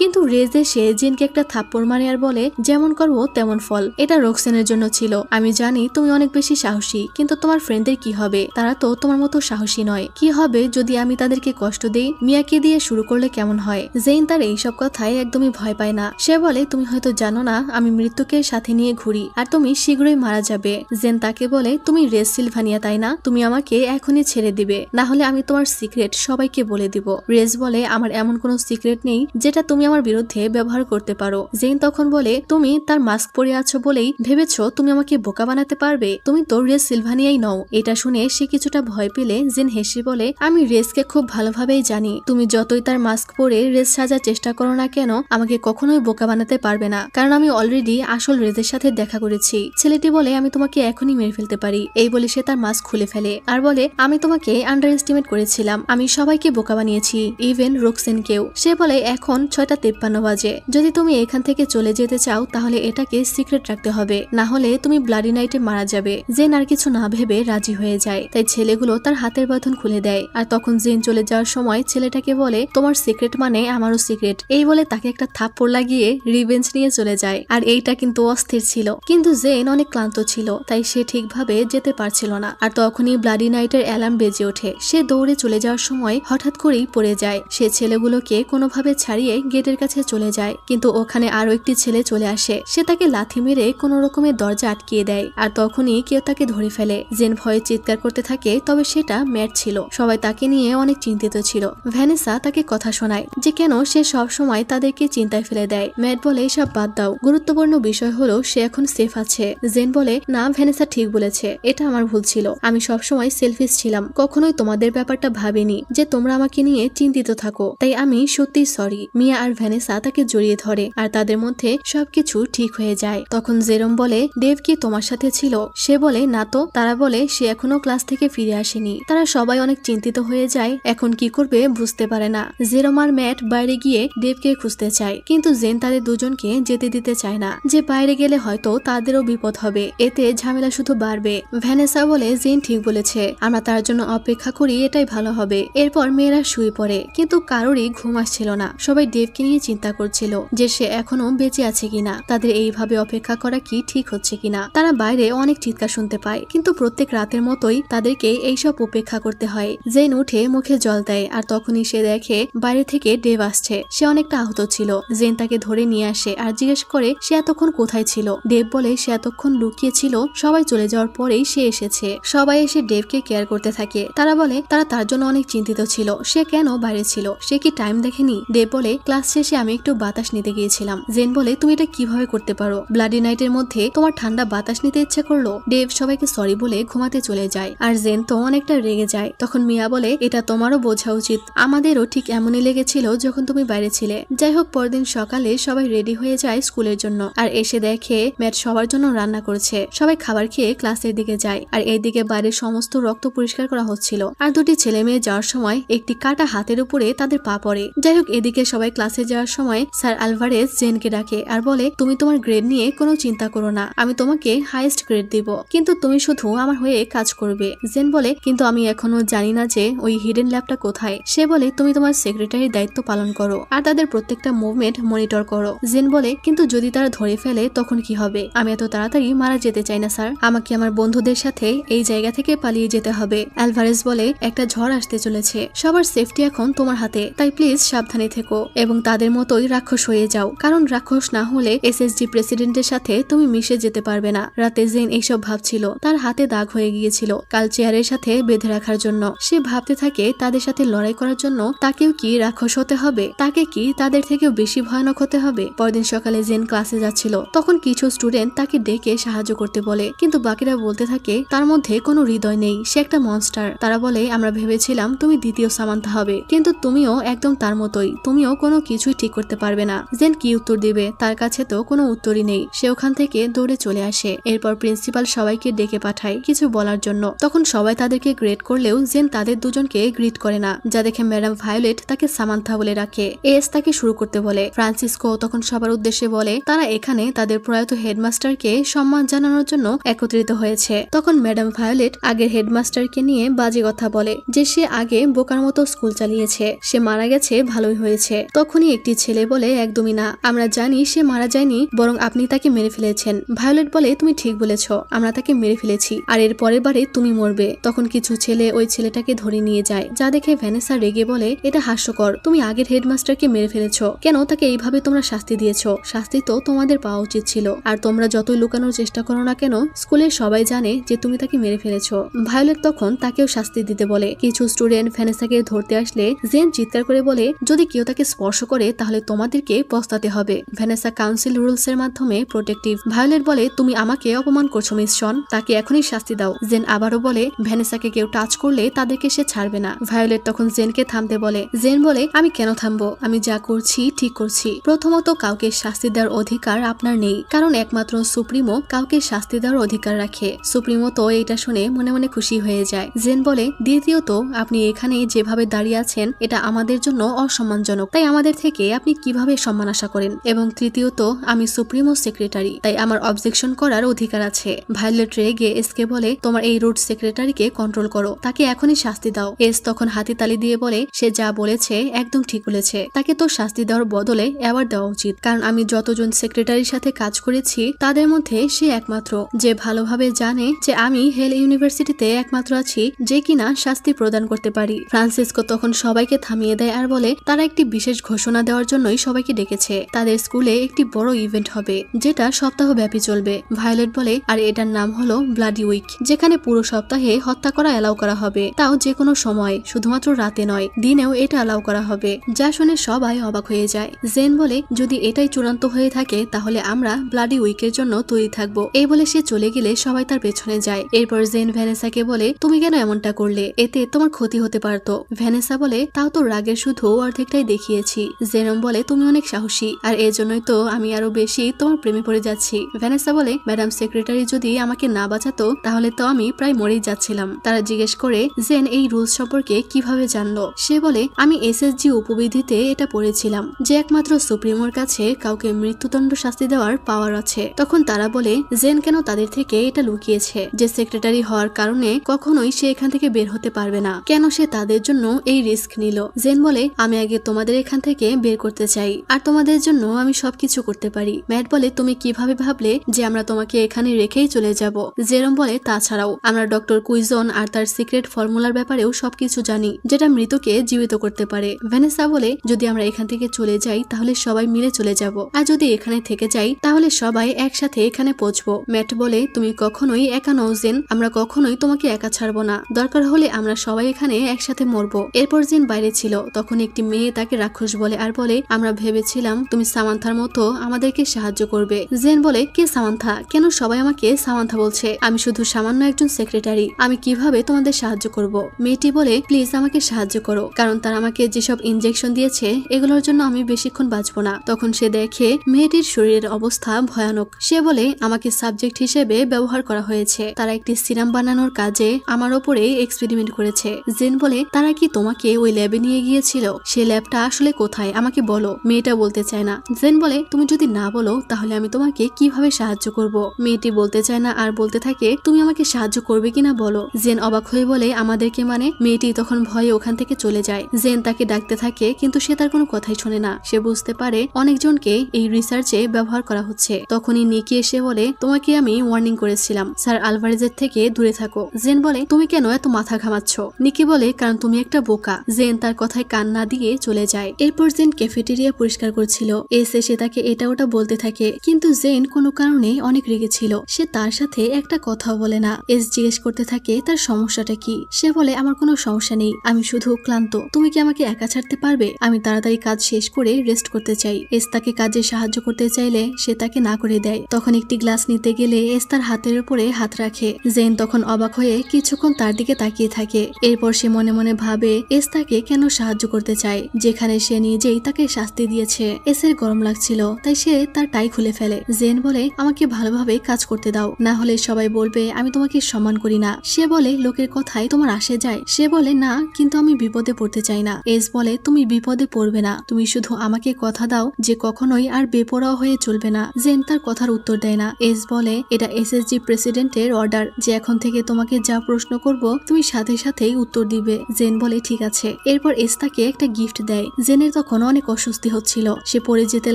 কিন্তু রেজ এসে জেনকে একটা থাপ্পড় মারে আর বলে যেমন করবো তেমন ফল, এটা রোক্সেনের জন্য ছিল। আমি জানি তুমি অনেক বেশি সাহসী, কিন্তু তোমার ফ্রেন্ডদের কি হবে? তারা তো তোমার মতো সাহসী নয়। কি হবে যদি আমি তাদেরকে কষ্ট দেই? মিয়াকে দিয়ে শুরু করলে কেমন হয়? জেন তার এইসব কথায় একদমই ভয় পায় না। সে বলে তুমি হয়তো জানো না আমি মৃত্যুকে সাথে নিয়ে ঘুরি আর তুমি শীঘ্রই মারা যাবে। জেন তাকে বলে তুমি রেস সিলভানিয়া তাই না? তুমি আমাকে এখনই ছেড়ে দিবে, না হলে আমি তোমার সিক্রেট সবাইকে বলে দিব। রেস বলে আমার এমন কোনো সিক্রেট নেই যেটা তুমি আমার বিরুদ্ধে ব্যবহার করতে পারো। জেন তখন বলে তুমি তার মাস্ক পরে আছো বলেই ভেবেছো তুমি আমাকে বোকা বানাতে পারবে? তুমি তো রেস সিলভানিয়াই নও। এটা শুনে সে কিছুটা ভয় পেলে জেন হেসে বলে আমি রেসকে খুব ভালোভাবেই জানি। তুমি যতই তার মাস্ক পরে রেস সাজার চেষ্টা করো না কেন আমাকে কখনোই বোকা বানাতে পারবে না, কারণ আমি অলরেডি আসল রেজের সাথে দেখা করেছি। ছেলেটি বলে আমি তোমাকে এখনই মেরে ফেলতে পারি। এই বলে সে তার মাস্ক খুলে ফেলে আর বলে আমি তোমাকে আন্ডার এস্টিমেট করেছিলাম, আমি সবাইকে বোকা বানিয়েছি, ইভেন রোক্সেনকেও। সে বলে এখন 6:53 বাজে, যদি তুমি এখান থেকে চলে যেতে চাও তাহলে এটাকে সিক্রেট রাখতে হবে, না হলে তুমি ব্লাডি নাইটে মারা যাবে। জেন আর কিছু না ভেবে রাজি হয়ে যায়। তাই ছেলেগুলো তার হাতের বাঁধন খুলে দেয়। আর তখন জেন চলে যাওয়ার সময় ছেলেটাকে বলে তোমার সিক্রেট মানে আমারও সিক্রেট। এই বলে তাকে একটা থাপ্পড় লাগিয়ে রিভেঞ্জ নিয়ে চলে যায়। আর এইটা কিন্তু অস্থির ছিল, কিন্তু জেন অনেক ক্লান্ত ছিল তাই সে ঠিকভাবে যেতে পারছিল না। আর তখনই ব্লাডি নাইটের অ্যালার্ম বেজে ওঠে। সে দৌড়ে চলে যাওয়ার সময় হঠাৎ করেই পড়ে যায়। সে ছেলেগুলোকে কোনোভাবে ছাড়িয়ে গেটের কাছে চলে যায়, কিন্তু ওখানে আরো একটি ছেলে চলে আসে। সে তাকে লাথি মেরে কোন রকমের দরজা আটকিয়ে দেয় আর তখনই কেউ তাকে ধরে ফেলে। জেন ভয়ে চিৎকার করতে থাকে, তবে সেটা ম্যাট ছিল। সবাই তাকে নিয়ে অনেক চিন্তিত ছিল। ভ্যানেসা তাকে কথা শোনায় যে কেন সে সব সময় তাদেরকে চিন্তায় ফেলে দেয়। ম্যাট বলে সব বাদ দাও, গুরুত্বপূর্ণ বিষয় হলো সে এখন সেফ আছে। জেন বলে না, ভ্যানেসা ঠিক বলেছে, এটা আমার ভুল ছিল। আমি সবসময় সেলফিশ ছিলাম, কখনোই তোমাদের ব্যাপারটা ভাবিনি যে তোমরা আমাকে নিয়ে চিন্তিত থাকো, তাই আমি সত্যি সরি। মিয়া আর ভ্যানেসা তাকে জড়িয়ে ধরে আর তাদের মধ্যে সবকিছু ঠিক হয়ে যায়। তখন জেরম বলে ডেভ কি তোমার সাথে ছিল? সে বলে না তো। তারা বলে সে এখনো ক্লাস থেকে ফিরে আসেনি। তারা সবাই অনেক চিন্তিত হয়ে যায়, এখন কি করবে বুঝতে পারে না। জেরম আর ম্যাট বাইরে গিয়ে ডেভকে খুঁজতে চায়, কিন্তু জেন তাদের দুজনকে যেতে দিতে চায় না, যে বাইরে গেলে হয়তো তাদেরও বিপদ হবে, এতে ঝামেলা শুধু বাড়বে। ভ্যানেসা বলে জেন ঠিক বলেছে, আমরা তার জন্য অপেক্ষা করি, এটাই ভালো হবে। এরপর মেয়েরা শুয়ে পড়ে, কিন্তু কারোরই ঘুম আসছিল না। সবাই ডেভকে নিয়ে চিন্তা করছিল যে সে এখনো বেঁচে আছে কিনা, তাদের এইভাবে অপেক্ষা করা কি ঠিক হচ্ছে কিনা। তারা বাইরে অনেক চিৎকার শুনতে পায়, কিন্তু প্রত্যেক রাতের মতোই তাদেরকে এইসব উপেক্ষা করতে হয়। জেন উঠে মুখে জল দেয় আর তখনই সে দেখে বাইরে থেকে ডেভ আসছে। সে অনেকটা আহত ছিল। জেন তাকে ধরে নিয়ে আসে আর জিজ্ঞেস করে সে এতক্ষণ কোথায় ছিল। ডেভ বলে সে এতক্ষণ লুকিয়ে ছিল, সবাই চলে যাওয়ার পরেই সে এসেছে। সবাই এসে ডেভকে কেয়ার করতে থাকে। তারা বলে তারা তার জন্য অনেক চিন্তিত ছিল, সে কেন বাইরে ছিল, সে কি টাইম দেখেনি। ডেভ বলে ক্লাস শেষে আমি একটু বাতাস নিতে গিয়েছিলাম। জেন বলে তুমি এটা কিভাবে করতে পারো? ব্লাডি নাইটের মধ্যে তোমার ঠান্ডা বাতাস নিতে ইচ্ছে করলো? ডেভ সবাইকে সরি বলে ঘুমাতে চলে যায় আর জেন তো অনেকটা রেগে যায়। তখন মিয়া বলে এটা তোমারও বোঝা উচিত, আমাদেরও ঠিক এমনই লেগেছিল যখন তুমি বাইরে ছিলে। যাই হোক, পরদিন সকালে সবাই রেডি হয়ে যায় স্কুলের জন্য আর এসে দেখে ম্যাট সবার জন্য রান্না করছে। সবাই খাবার খেয়ে ক্লাসের দিকে যায় আর এইদিকে বাইরের সমস্ত রক্ত পরিষ্কার করা হচ্ছিল। আর দুটি ছেলে মেয়ে যাওয়ার সময় একটি কাটা হাতের উপরে তাদের পা পড়ে। যাই হোক, এদিকে সবাই ক্লাসে যাওয়ার সময় স্যার আলভারেজ জেনকে ডাকে আর বলে তুমি তোমার গ্রেড নিয়ে কোনো চিন্তা করো না, আমি তোমাকে হাইয়েস্ট গ্রেড দিব, কিন্তু তুমি শুধু আমার হয়ে কাজ করবে। জেন বলে কিন্তু আমি এখনো জানি না যে ওই হিডেন ল্যাবটা কোথায়। সে বলে তুমি তোমার সেক্রেটারির দায়িত্ব পালন করো আর তাদের প্রত্যেকটা মুভমেন্ট মনিটর করো। জেন বলে কিন্তু যদি তারা ধরে ফেলে তখন কি হবে? আমি এত তাড়াতাড়ি মারা যেতে চাই না স্যার, আমাকে আমার বন্ধুদের সাথে এই জায়গা থেকে পালিয়ে যেতে হবে। অ্যালভারেজ বলে একটা ঝড় আসতে চলেছে, সবার সেফটি এখন তোমার হাতে, তাই প্লিজ সাবধানে থেকো এবং তাদের মতোই রাক্ষস হয়ে যাও, কারণ রাক্ষস না হলে এসএসজি প্রেসিডেন্টের সাথে তুমি মিশে যেতে পারবে না। রাতে জেন এইসব ভাবছিল, তার হাতে দাগ হয়ে গিয়েছিল কাল চেয়ারের সাথে বেঁধে রাখার জন্য। সে ভাবতে থাকে তাদের সাথে লড়াই করার জন্য তাকেও কি রাক্ষস হতে হবে, তাকে কি তাদের থেকেও বেশি ভয়ানক হতে হবে। পরদিন সকালে জেন ক্লাসে যাচ্ছিল, তখন কিছু স্টুডেন্ট তাকে ডেকে সাহায্য করতে বলে, কিন্তু বাকিরা বলতে থাকে তার মধ্যে কোনো হৃদয় নেই, সে একটা মনস্টার। তারা বলে আমরা ভেবেছিলাম তুমি দ্বিতীয় সামান্থা হবে, কিন্তু তুমিও একদম তার মতোই, তুমিও কোনো কিছুই ঠিক করতে পারবে না। জেন কি উত্তর দিবে, তার কাছে তো কোনো উত্তরই নেই। সে ওখান থেকে দৌড়ে চলে আসে। এরপর প্রিন্সিপাল সবাইকে ডেকে পাঠায় কিছু বলার জন্য। তখন সবাই তাদেরকে গ্রেড করলেও জেন তাদের দুজনকে গ্রিট করে না, যা দেখে ম্যাডাম ভায়োলেট তাকে সামান্থা বলে রাখে। এস তাকে শুরু করতে বলে। ফ্রান্সিসকো তখন সবার উদ্দেশ্যে বলে তারা এখানে তাদের প্রয়াত হেডমাস্টারকে সম্মান জানানোর জন্য একত্রিত হয়েছে। তখন ম্যাডাম ভায়োলেট আগের হেডমাস্টারকে নিয়ে বাজে কথা বলে যে সে আগে বোকার মতো স্কুল চালিয়েছে, সে মারা গেছে ভালোই হয়েছে। তখনই একটি ছেলে বলে একদমই না, আমরা জানি সে মারা যায়নি, বরং আপনি তাকে মেরে ফেলেছেন। ভায়োলেট বলে তুমি ঠিক বলেছ, আমরা তাকে মেরে ফেলেছি, আর এর পরের বারে তুমি মরবে। তখন কিছু ছেলে ওই ছেলেটাকে ধরে নিয়ে যায়, যা দেখে ভ্যানেসা রেগে বলে এটা হাস্যকর, তুমি আগের হেডমাস্টারকে মেরে ফেলেছ, কেন তাকে এইভাবে তোমরা শাস্তি দিয়েছ? শাস্তি তো তোমাদের পাওয়া উচিত ছিল, আর তোমরা যতই লুকানোর চেষ্টা করো না কেন স্কুলের সবাই জানে যে তুমি তাকে মেরে ফেলেছ। ভায়োলেট তখন তাকেও শাস্তি দিতে বলে। কিছু স্টুডেন্ট ভ্যানেসাকে ধরতে আসলে জেন চিৎকার করে বলে যদি কেউ তাকে স্পর্শ করে তাহলে তোমাদেরকে পস্তাতে হবে। ভ্যানেসা কাউন্সিল রুলস এর মাধ্যমে প্রোটেক্টিভ। ভায়োলেট বলে তুমি আমাকে অপমান করছো মিস শন, তাকে এখনই শাস্তি দাও। জেন আবারও বলে ভ্যানেসাকে কেউ টাচ করলে তাদেরকে সে ছাড়বে না। ভায়োলেট তখন জেনকে থামতে বলে। জেন বলে আমি কেন থামবো, আমি যা করছি ঠিক করছি। প্রথমত কাউকে শাস্তি দেওয়ার অধিকার আপনার নেই, কারণ একমাত্র সুপ্রিমো কাউকে শাস্তি দেওয়ার অধিকার রাখে। সুপ্রিমো তো এটা শুনে মনে মনে খুশি হয়ে যায়। জেন বলে দ্বিতীয়ত আপনি এখানে যেভাবে দাঁড়িয়ে আছেন এটা আমাদের জন্য অসম্মানজনক, তাই আমাদের থেকে আপনি কিভাবে সম্মান আশা করেন। এবং তৃতীয়ত আমি সুপ্রিমো সেক্রেটারি, তাই আমার অবজেকশন করার অধিকার আছে। ভায়োলেট রেগে এসকে বলে তোমার এই রুট সেক্রেটারিকে কন্ট্রোল করো, তাকে এখনই শাস্তি দাও। এস তখন হাতি তালি দিয়ে বলে সে যা বলেছে একদম ঠিক বলেছে, তাকে তো শাস্তি দেওয়ার বদলে অ্যাওয়ার্ড দেওয়া উচিত, কারণ আমি যতজন সেক্রেটারির সাথে কাজ করেছি তাদের মধ্যে সে একমাত্র যে ভালোভাবে জানে যে আমি হেল ইউনিভার্সিটিতে একমাত্র আছি যে কিনা শাস্তি প্রদান করতে পারি। ফ্রান্সিসকো তখন সবাইকে থামিয়ে দেয় আর বলে তারা একটি বিশেষ ঘোষণা দেওয়ার জন্যই সবাইকে ডেকেছে। তাদের স্কুলে একটি বড় ইভেন্ট হবে যেটা সপ্তাহব্যাপী চলবে। ভায়োলেট বলে আর এটার নাম হলো ব্লাডি উইক, যেখানে পুরো সপ্তাহে হত্যা করা এলাও করা হবে, তাও যে কোনো সময়, শুধুমাত্র রাতে নয়, দিনেও এটা এলাও করা হবে। যা শুনে সবাই অবাক হয়ে যায়। জেন বলে যদি এটাই চূড়ান্ত হয়ে থাকে তাহলে আমরা ব্লাডি উইকের জন্য তৈরি থাকবো। এই বলে সে চলে গেলে সবাই তার পেছনে যায়। এরপর জেন ভ্যানেসাকে বলে তুমি কেন এমনটা করলে, এতে তোমার ক্ষতি হতে পারতো। ভ্যানেসা বলে তাও তো রাগের শুধু অর্ধেকটাই দেখিয়েছি। জেনম বলে তুমি অনেক সাহসী, আর এর জন্যই তো আমি আরো বেশি তোমার প্রেমে পড়ে যাচ্ছি। ভ্যানেসা বলে ম্যাডাম সেক্রেটারি যদি আমাকে না বাঁচাতো তাহলে তো আমি প্রায় মরেই যাচ্ছিলাম। তারা জিজ্ঞেস করে জেন এই রুলস সম্পর্কে কিভাবে জানলো। সে বলে আমি এসএসজি উপবিধিতে এটা পড়েছিলাম যে একমাত্র সুপ্রিমোর কাছে কাউকে মৃত্যুদণ্ড শাস্তি দেওয়ার পাওয়ার আছে। তখন তারা বলে জেন কেন তাদের থেকে এটা লুকিয়েছে, যে সেক্রেটারি হওয়ার কারণে কখনোই সে এখান থেকে বের হতে পারবে না, কেন সে তাদের জন্য এই রিস্ক নিল। জেন বলে আমি আগে তোমাদের এখান থেকে বের করতে চাই, আর তোমাদের জন্য আমি সবকিছু করতে পারি। ম্যাট বলে তুমি কিভাবে ভাবলে যে আমরা তোমাকে এখানে রেখেই চলে যাব। জেরম বলে তাছাড়াও আমরা ডক্টর কুইজন আর তার সিক্রেট ফর্মুলার ব্যাপারেও সবকিছু জানি যেটা মৃতকে জীবিত করতে পারে। ভ্যানেসা বলে যদি আমরা এখান থেকে চলে যাই তাহলে সবাই মিলে চলে যাব, আর যদি এখানে থেকে যাই তাহলে সবাই একসাথে এখানে পৌঁছবো। ম্যাট বলে তুমি কখনোই একা নও জেন, আমরা কখনোই তোমাকে একা ছাড়বো না, দরকার হলে আমরা সবাই এখানে একসাথে মরবো। এরপর জেন বাইরে ছিল, তখন একটি মেয়ে তাকে রাক্ষস বলে আর বলে আমরা ভেবেছিলাম তুমি সামান্থার মতো আমাদেরকে সাহায্য করবে। জেন বলে কে সামান্থা, কেন সবাই আমাকে সামান্থা বলছে, আমি শুধু সামান্য একজন সেক্রেটারি, আমি কিভাবে তোমাদের সাহায্য করব। মেয়েটি বলে প্লিজ আমাকে সাহায্য করো, কারণ তারা আমাকে যেসব ইনজেকশন দিয়েছে এগুলোর জন্য আমি বেশিক্ষণ বাঁচবো না। তখন সে দেখে মেয়েটির শরীরের অবস্থা ভয়ানক। সে বলে আমাকে সাবজেক্ট হিসেবে ব্যবহার করা হয়েছে, তারা একটি সিরাম বানানোর কাজে আমার ওপরে এক্সপেরিমেন্ট করেছে। জেন বলে তারা কি তোমাকে ওই ল্যাবে নিয়ে গিয়েছিল, সে ল্যাবটা আসলে কোথায় আমাকে বলো। মেয়েটা বলতে চায় না। জেন বলে তুমি যদি না বলো তাহলে আমি তোমাকে কিভাবে সাহায্য করব। মেয়েটি বলতে চায় না আর বলতে থাকে তুমি আমাকে সাহায্য করবে কিনা বলো। জেন অবাক হয়ে বলে আমাদেরকে মানে। মেয়েটি তখন ভয়ে ওখান থেকে চলে যায়। জেন তাকে ডাকতে থাকে কিন্তু সে তার কোনো কথাই শোনে না। সে বুঝতে পারে অনেকজনকে এই রিসার্চে ব্যবহার করা হচ্ছে। তখনই নিকি এসে বলে তোমাকে আমি ওয়ার্নিং করেছিলাম, স্যার আলভারেজের থেকে দূরে থাকো। জেন বলে তুমি কেন এত মাথা ঘামাচ্ছ, থামাচ্ছ? নিকি বলে কারণ তুমি একটা বোকা। জেন তার কথায় কান না দিয়ে চলে যায়। এরপর জেন ক্যাফেটেরিয়া পরিষ্কার করছিল। এসে তাকে এটা ওটা বলতে থাকে, কিন্তু জেন কোনো কারণে অনেক রেগেছিল। সে তার সাথে একটা কথাও বলে না। এস জিজ্ঞেস করতে থাকে তার সমস্যাটা কি। সে বলে আমার কোনো সমস্যা নেই, আমি শুধু ক্লান্ত। তুমি কি আমাকে একা ছাড়তে পারবে? আমি তাড়াতাড়ি কাজ শেষ করে রেস্ট করতে চাই। এস তাকে কাজে সাহায্য করতে চাইলে সে তাকে না করে দেয়। তখন একটি গ্লাস নিতে গেলে এস তার হাতের উপরে হাত রাখে। জেন তখন অবাক হয়ে কিছুক্ষণ তার দিকে তাকিয়ে থাকে। এরপর সে মনে মনে ভাবে এস তাকে কেন সাহায্য করতে চায়, যেখানে সে নিজেই তাকে শাস্তি দিয়েছে। এসের গরম লাগছিল, তাই সে তার টাই খুলে ফেলে। জেন বলে আমাকে ভালোভাবে কাজ করতে দাও, না হলে সবাই বলবে আমি তোমাকে সম্মান করি না। সে বলে লোকের কথায় তোমার আসে যায়? সে বলে না, কিন্তু আমি বিপদে পড়তে চাই না। এস বলে তুমি বিপদে পড়বে না, তুমি শুধু আমাকে কথা দাও যে কখনোই আর বেপরোয়া হয়ে চলবে না। জেন তার কথার উত্তর দেয় না। এস বলে এটা এসএসজি প্রেসিডেন্টের অর্ডার যে এখন থেকে তোমাকে যা প্রশ্ন করব তুমি সাথে সাথেই উত্তর দিবে। জেন বলে ঠিক আছে। এরপর এস তাকে একটা গিফট দেয়। জেনের তখন অনেক অস্বস্তি হচ্ছিল, সে পড়ে যেতে